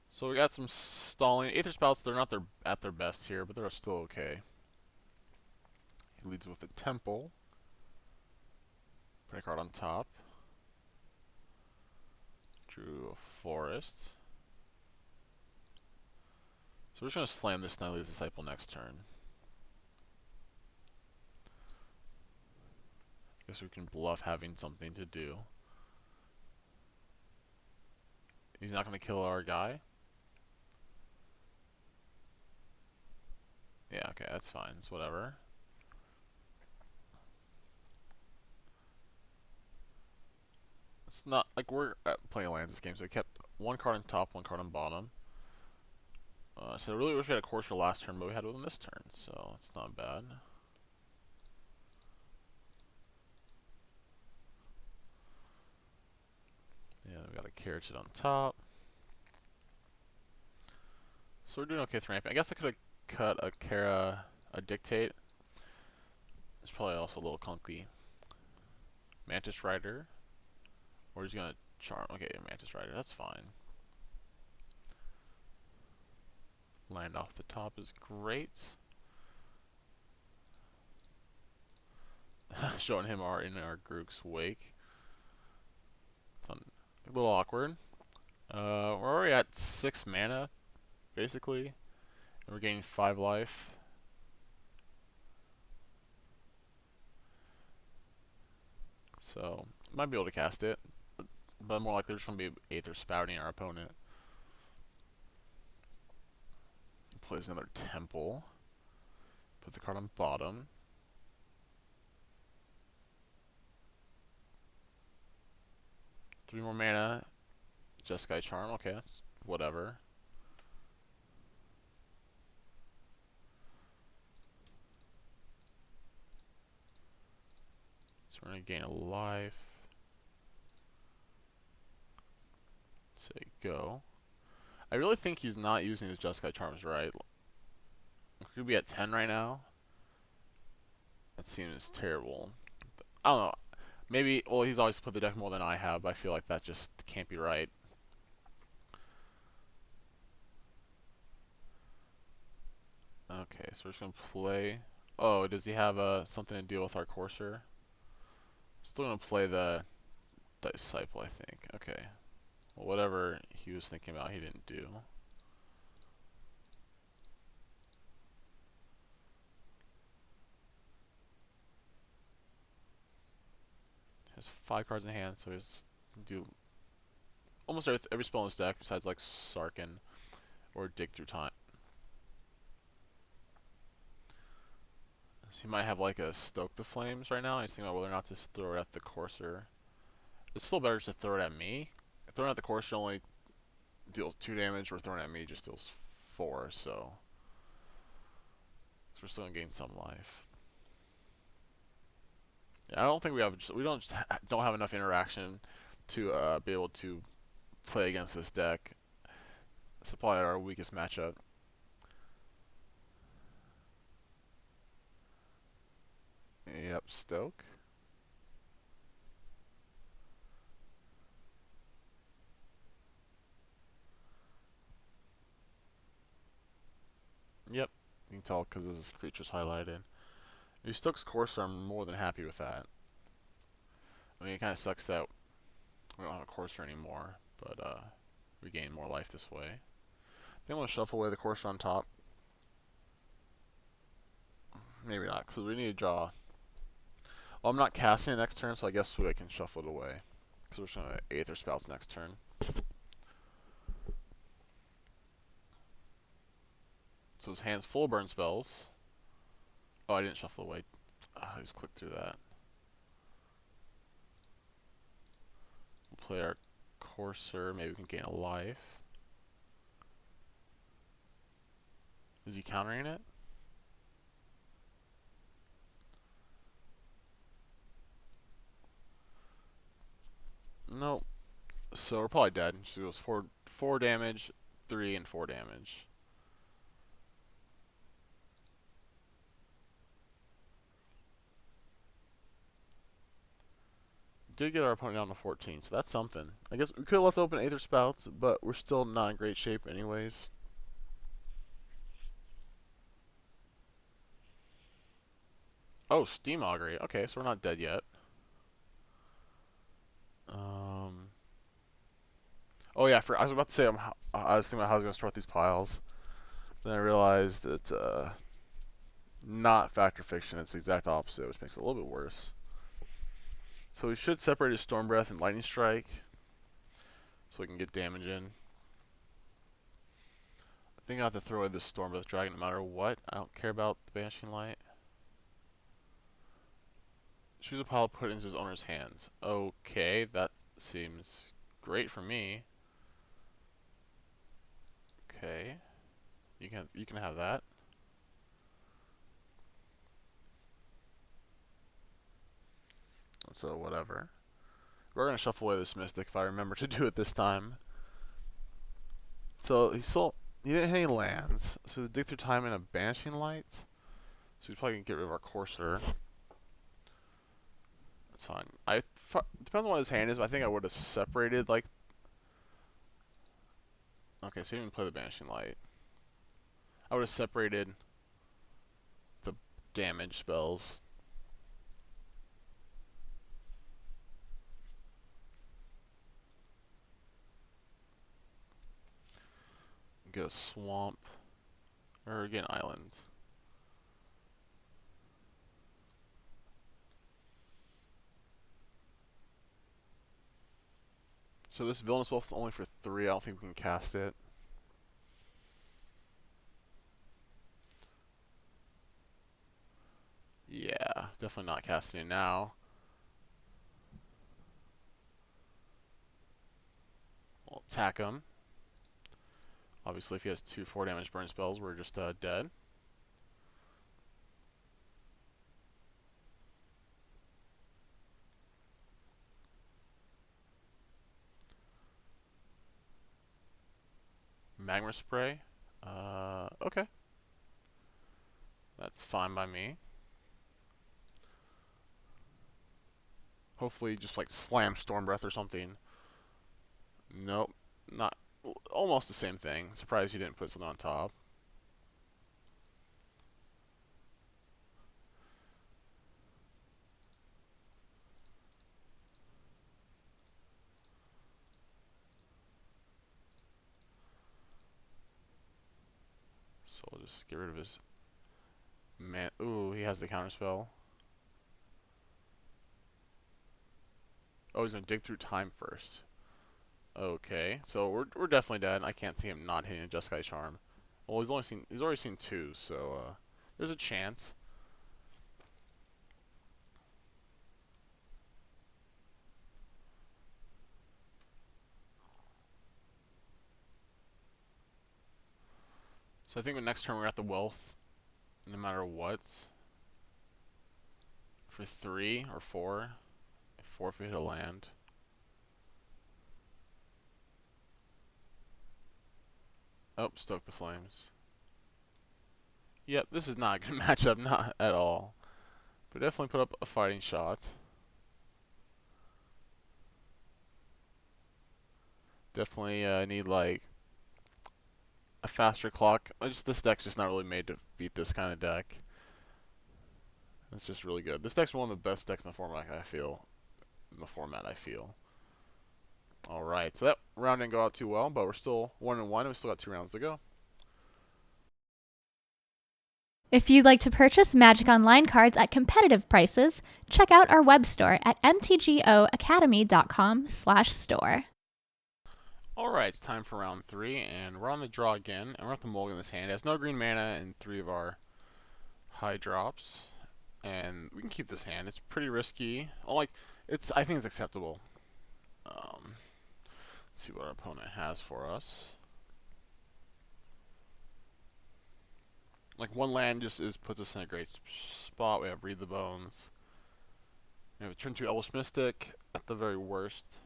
Speaker 2: So we got some stalling. Aether Spouts, they're not at their best here, but they're still okay. He leads with a Temple. Put a card on top. Drew a Forest. So we're just going to slam this Nihile's Disciple next turn. Guess we can bluff having something to do. He's not going to kill our guy. Yeah, okay, that's fine. It's whatever. It's not like we're playing lands this game, so we kept one card on top, one card on bottom. So I really wish we had a Courser last turn, but we had one this turn, so it's not bad. Yeah, we got a Carrot on top. So we're doing okay with ramping. I guess I could have cut a Dictate. It's probably also a little clunky. Mantis Rider. Or he's gonna Charm. Okay, Mantis Rider, that's fine. Land off the top is great. Showing him in our Grook's Wake. It's a little awkward. We're already at 6 mana, basically. And we're gaining 5 life. So, might be able to cast it. But more likely there's going to be Aether Spouting our opponent. He plays another Temple. Puts the card on bottom. Three more mana. Jeskai Charm. Okay, that's whatever. So we're going to gain a life. Say go. I really think he's not using his Jeskai Charms right. Could be at 10 right now. That seems terrible. I don't know. Maybe, well, he's always put the deck more than I have, but I feel like that just can't be right. Okay, so we're just going to play. Oh, does he have something to deal with our Courser? Still going to play the Disciple, I think. Okay. Well, whatever he was thinking about, he didn't do. Has 5 cards in hand, so he's do almost every spell in his deck besides like Sarkin or Dig Through Time. So he might have like a Stoke the Flames right now. He's thinking about whether or not to throw it at the Courser. It's still better just to throw it at me. Throwing it at the Courser only deals 2 damage, or throwing it at me just deals 4, so we're still gonna gain some life. Yeah, I don't think don't have enough interaction to be able to play against this deck. It's probably our weakest matchup. Yep, Stoke. Yep, you can tell because this creature's highlighted. If Stoke's Courser, I'm more than happy with that. I mean, it kind of sucks that we don't have a Courser anymore, but we gain more life this way. I think I'm going to shuffle away the Courser on top. Maybe not, because we need to draw. Well, I'm not casting it next turn, so I guess I can shuffle it away. Because we're just going to Aether Spouts next turn. So his hand's full of burn spells. Oh, I didn't shuffle away. I just clicked through that. We'll play our Courser. Maybe we can gain a life. Is he countering it? Nope. So we're probably dead. She goes 4 damage, 3 and 4 damage. Did get our opponent down to 14, so that's something. I guess we could have left open Aether Spouts, but we're still not in great shape anyways. Oh, Steam Augury. Okay, so we're not dead yet. Oh yeah, I was about to say I was thinking about how I was going to start these piles. Then I realized it's not Factor Fiction. It's the exact opposite, which makes it a little bit worse. So we should separate his Storm Breath and Lightning Strike, so we can get damage in. I think I have to throw away the Storm Breath Dragon no matter what. I don't care about the Banishing Light. Choose a pile, put it into his owner's hands. Okay, that seems great for me. Okay, you can have that. So whatever. We're gonna shuffle away this Mystic if I remember to do it this time. So he didn't have any lands, so dig through time and a Banishing Light. So he's probably gonna get rid of our Courser. That's fine. Depends on what his hand is, but I think I would have separated like. Okay, so he didn't play the Banishing Light. I would have separated the damage spells. Get a swamp, or get an island. So this Villainous Wolf's only for 3. I don't think we can cast it. Yeah, definitely not casting it now. We'll attack him. Obviously, if he has 2 4 damage burn spells, we're just dead. Magma Spray. Okay. That's fine by me. Hopefully just like slam Storm Breath or something. Nope. Not almost the same thing. Surprised you didn't put something on top. So we'll just get rid of his man. Ooh, he has the counterspell. Oh, he's gonna dig through time first. Okay, so we're definitely dead. I can't see him not hitting a Jeskai Charm. Well, he's already seen 2, so there's a chance. So I think the next turn we're at the Wealth. no matter what. For 3 or 4. 4 if we hit a land. Oh, stoke the flames. Yep, this is not a good matchup, not at all. But definitely put up a fighting shot. Definitely need like a faster clock. This deck's just not really made to beat this kind of deck. It's just really good. This deck's one of the best decks in the format, I feel. Alright, so that round didn't go out too well, but we're still 1-1, and we still got 2 rounds to go.
Speaker 1: If you'd like to purchase Magic Online cards at competitive prices, check out our web store at mtgoacademy.com/store.
Speaker 2: Alright, it's time for round 3, and we're on the draw again, and we're at the mulligan this hand. It has no green mana and 3 of our high drops, and we can keep this hand. It's pretty risky. I think it's acceptable. Let's see what our opponent has for us. Like, one land just puts us in a great spot. We have Read the Bones. We have a turn 2 Elvish Mystic at the very worst.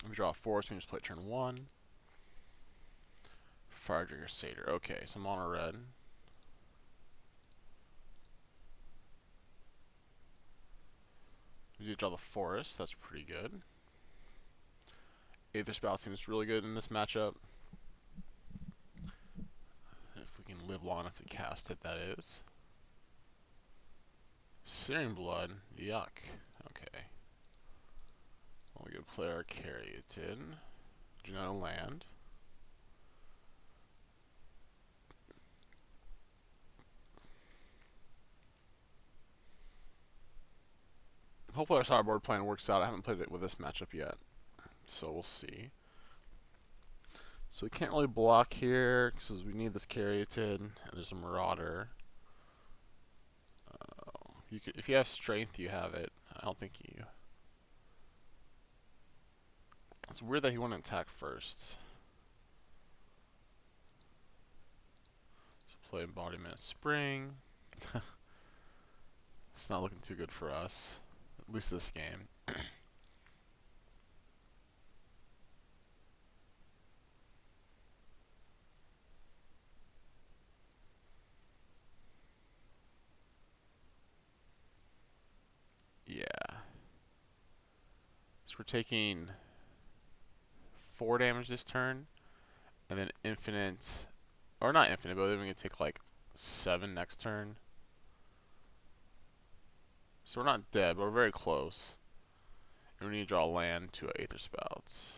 Speaker 2: We draw a 4, so we can just play turn 1. Fire Trigger Satyr. Okay, so mono red. We do draw the Forest. That's pretty good. Aether Spout seems really good in this matchup. If we can live long enough to cast it, that is. Searing Blood. Yuck. Okay. Well, we could play our Caryatid. Do not land. Hopefully our sideboard plan works out. I haven't played it with this matchup yet, so we'll see. So we can't really block here because we need this Caryatid, and there's a Marauder. If you have strength, you have it. I don't think you. It's weird that he wouldn't attack first. So play Embodiment Spring. It's not looking too good for us, at least this game. Yeah. So we're taking 4 damage this turn, and then infinite, or not infinite, but then we can take like 7 next turn. So we're not dead, but we're very close. And we need to draw land to Aether Spouts.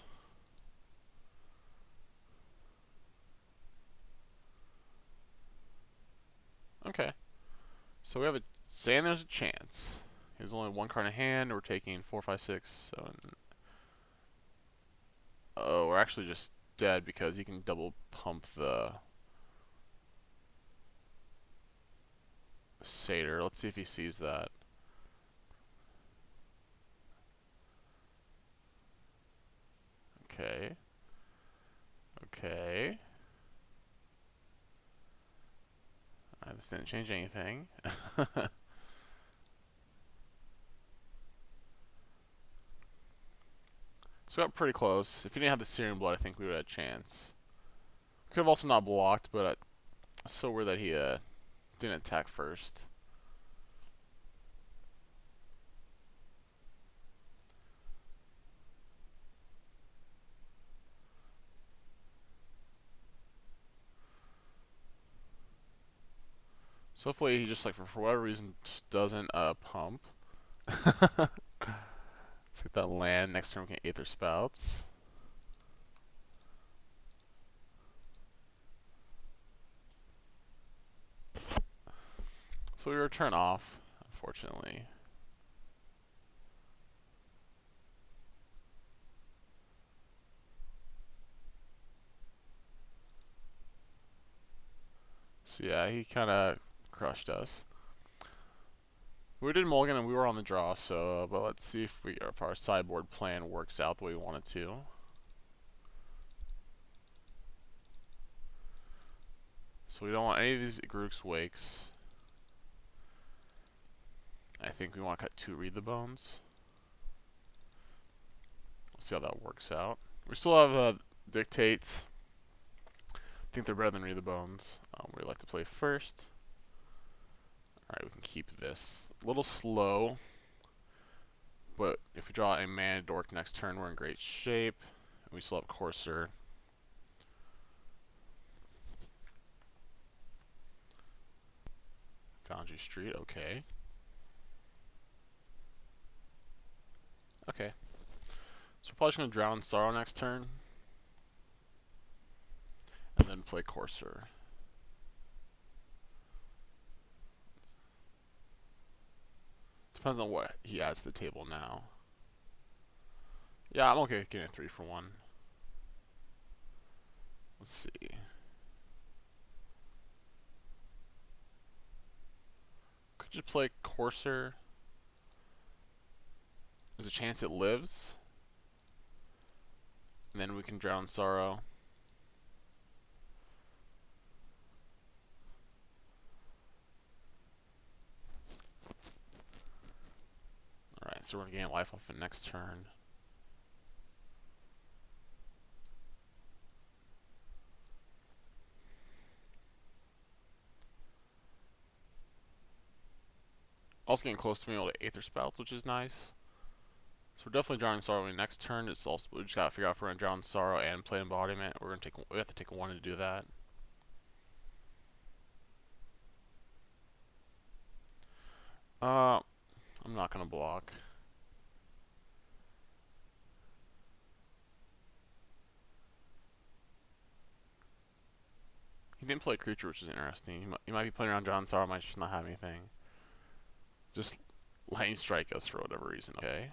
Speaker 2: Okay. So we have saying there's a chance. There's only 1 card in hand, and we're taking 4, 5, 6, 7. Oh, we're actually just dead because you can double pump the Satyr. Let's see if he sees that. Okay. Okay. This didn't change anything. So we got pretty close. If he didn't have the Searing Blood, I think we would have a chance. Could have also not blocked, but it's so weird that he didn't attack first. So hopefully he just, like, for whatever reason, just doesn't pump. Let's get that land. Next turn we can Aether Spouts. So we return off, unfortunately. So yeah, he kind of crushed us. We did mulligan and we were on the draw, so but let's see if our sideboard plan works out the way we want it to. So we don't want any of these Grook's Wakes. I think we want to cut 2 Read the Bones. We'll see how that works out. We still have Dictates. I think they're better than Read the Bones. We like to play first. Alright, we can keep this. A little slow, but if we draw a Mana Dork next turn, we're in great shape. And we still have Courser. Foundry Street, okay. Okay. So we're probably just going to Drown in Sorrow next turn. And then play Courser. Depends on what he adds to the table now. Yeah, I'm okay with getting a 3 for 1. Let's see. Could you play Courser? There's a chance it lives. And then we can Drown in Sorrow. Alright, so we're going to gain life off the next turn. Also getting close to being able to Aether Spouts, which is nice. So we're definitely Drawing Sorrow next turn. It's also, we just gotta figure out if we're gonna Drown Sorrow and play Embodiment. We have to take 1 to do that. I'm not gonna block. He didn't play a creature, which is interesting. He might be playing around Drown Sorrow, might just not have anything. Just Lightning Strike us for whatever reason, okay?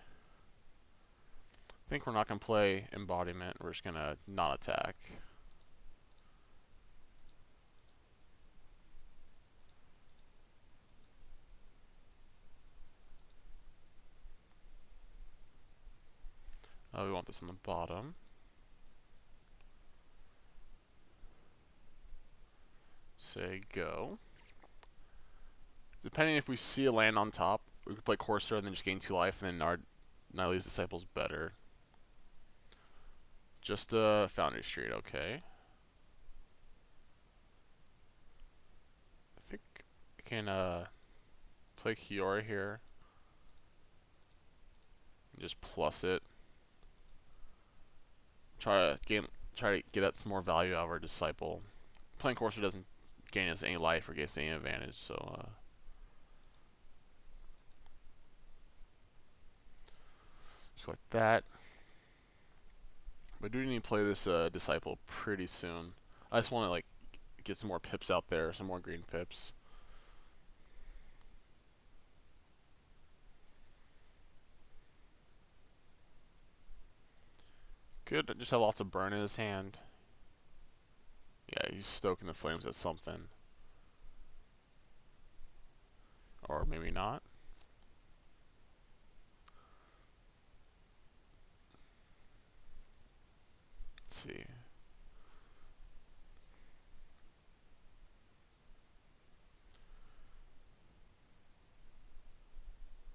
Speaker 2: I think we're not gonna play Embodiment. We're just gonna not attack. We want this on the bottom. Say go. Depending if we see a land on top, we could play Courser and then just gain 2 life, and then our Nylee's Disciple's better. Just Foundry Street, okay. I think we can play Kiora here. And just plus it. Try to get at some more value out of our Disciple. Playing Courser doesn't gain us any life or get us any advantage, so just like that. But I do need to play this Disciple pretty soon. I just want to like get some more pips out there, some more green pips. Good, just have lots of burn in his hand. Yeah, he's stoking the flames at something. Or maybe not. Let's see.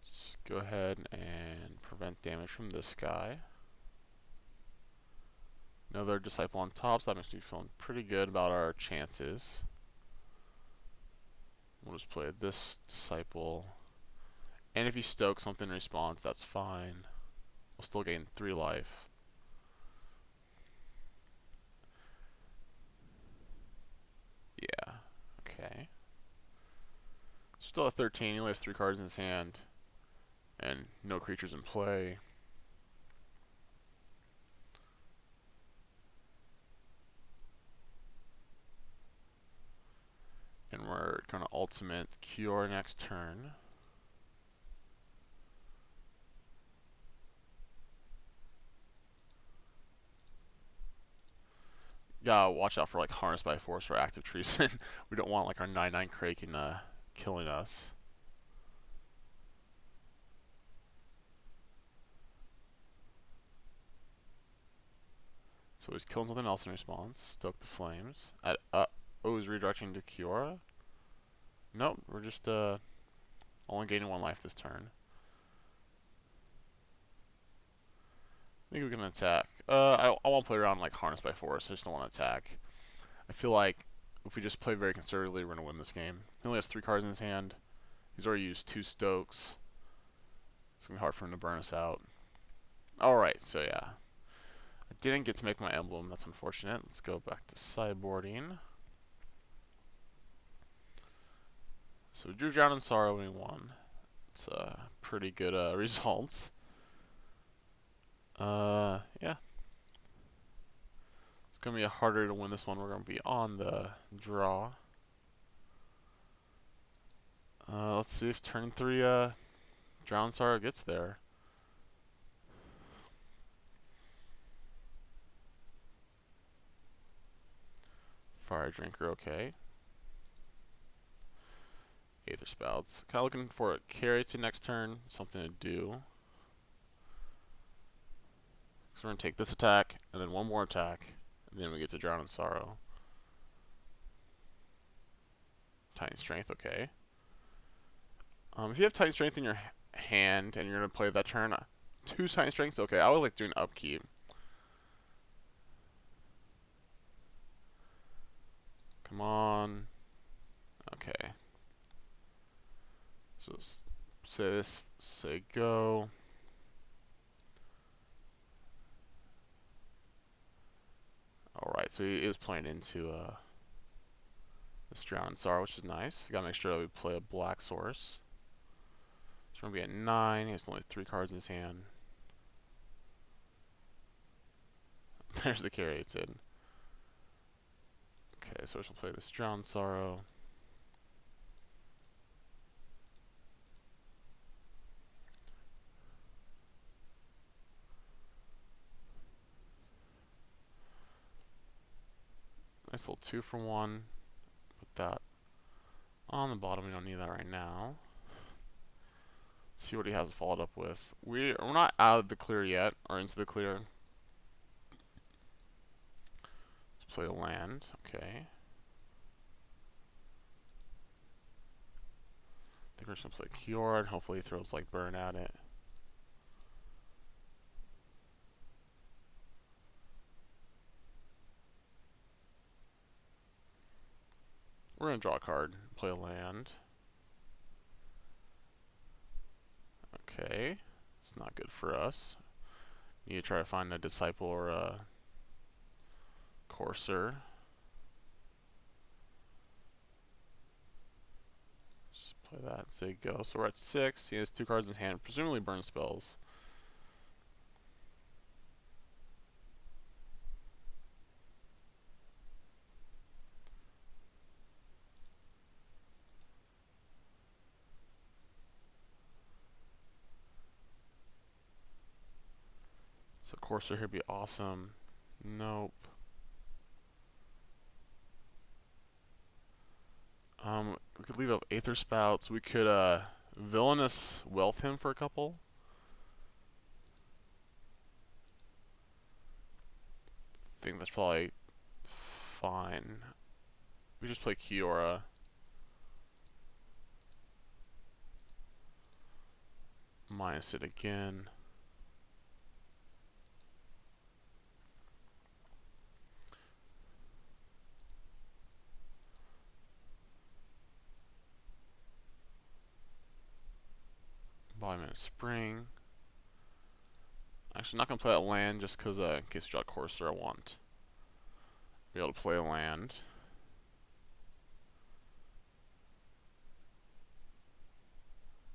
Speaker 2: Just go ahead and prevent damage from this guy. Another Disciple on top, so that makes me feeling pretty good about our chances. We'll just play this Disciple. And if he stokes something in response, that's fine. We'll still gain 3 life. Yeah, okay. Still at 13, he only has 3 cards in his hand. And no creatures in play. And we're going to ultimate Cure next turn. Gotta watch out for like Harnessed by Force or Active Treason. We don't want like our 9/9 Kraken killing us. So he's killing something else in response. Stoke the Flames. Oh, he's redirecting to Kiora? Nope, we're just Only gaining 1 life this turn. I think we can attack. I want to play around like Harnessed by Force. I just don't want to attack. I feel like if we just play very conservatively, we're going to win this game. He only has 3 cards in his hand. He's already used 2 Stokes. It's going to be hard for him to burn us out. Alright, so yeah. I didn't get to make my emblem. That's unfortunate. Let's go back to sideboarding. So we drew Drown in Sorrow and we won. It's a pretty good results. Yeah. It's going to be harder to win this one. We're going to be on the draw. Let's see if turn 3 Drown Sorrow gets there. Fire Drinker, okay. Aether Spouts. Kind of looking for a carry to next turn, something to do. So we're going to take this attack, and then 1 more attack, and then we get to Drown in Sorrow. Tiny Strength, okay. If you have Tiny Strength in your hand, and you're going to play that turn, 2 Tiny Strengths, okay. I was like doing upkeep. Come on. Okay. So say this, say go. Alright, so he is playing into this Drown in Sorrow, which is nice. You gotta make sure that we play a black source. So we're gonna be at 9. He has only 3 cards in his hand. There's the carry it's in. Okay, so we're just gonna play this Drown in Sorrow. Nice little 2 for 1. Put that on the bottom. We don't need that right now. See what he has followed up with. We're not out of the clear yet, or into the clear. Let's play a land. Okay. I think we're just gonna play Kiora, and hopefully he throws like burn at it. We're gonna draw a card, play a land. Okay, it's not good for us. Need to try to find a Disciple or a Courser. Just play that and say go. So we're at 6. He has 2 cards in his hand, presumably burn spells. So Courser here would be awesome. Nope. We could leave up Aether Spouts. We could Villainous Wealth him for a couple. I think that's probably fine. We just play Kiora. Minus it again. Volume in Spring. Actually, not going to play that land just because in case you draw Courser, I want to be able to play a land.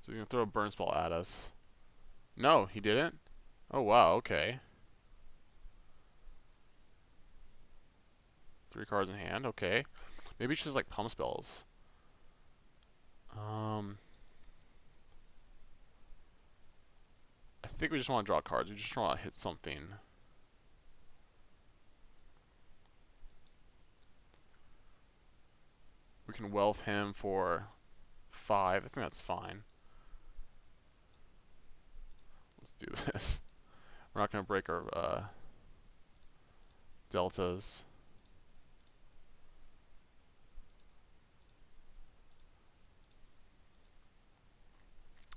Speaker 2: So he's going to throw a burn spell at us. No, he didn't? Oh, wow, okay. 3 cards in hand, okay. Maybe it's just like pump spells. I think we just want to draw cards. We just want to hit something. We can wealth him for 5. I think that's fine. Let's do this. We're not going to break our deltas.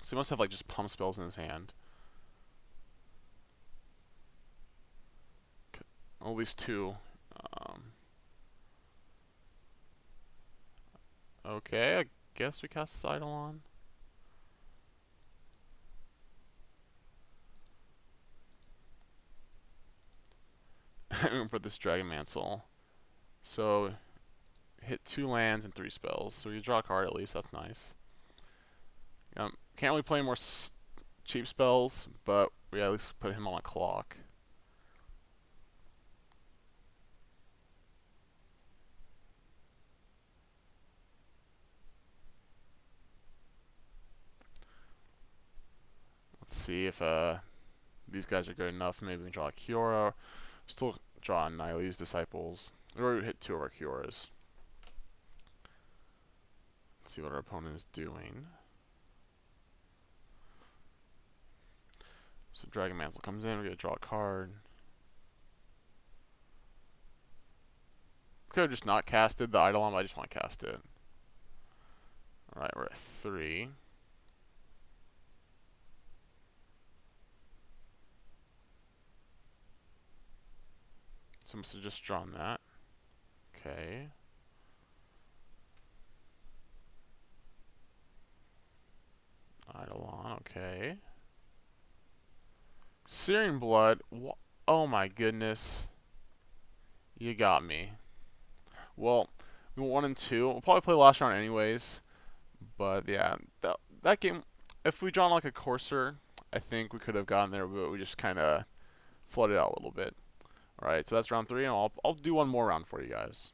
Speaker 2: So he must have like just pump spells in his hand. At least 2. Okay, I guess we cast this Eidolon. I'm gonna put this Dragon Mantle. So hit 2 lands and 3 spells. So we draw a card at least. That's nice. Can't really play more cheap spells, but we at least put him on a clock. Let's see if these guys are good enough. Maybe we can draw a Kiora. Still draw Nile's Disciples. We already hit 2 of our Kioras. Let's see what our opponent is doing. So Dragon Mantle comes in, we get to draw a card. Could have just not casted the Eidolon, but I just want to cast it. Alright, we're at 3. So I must have just drawn that. Okay. Eidolon, okay. Searing Blood. Oh my goodness. You got me. Well, we went 1 and 2. We'll probably play last round anyways. But yeah, that game, if we drawn like a Courser, I think we could have gotten there, but we just kind of flooded out a little bit. Alright, so that's round 3, and I'll do one more round for you guys.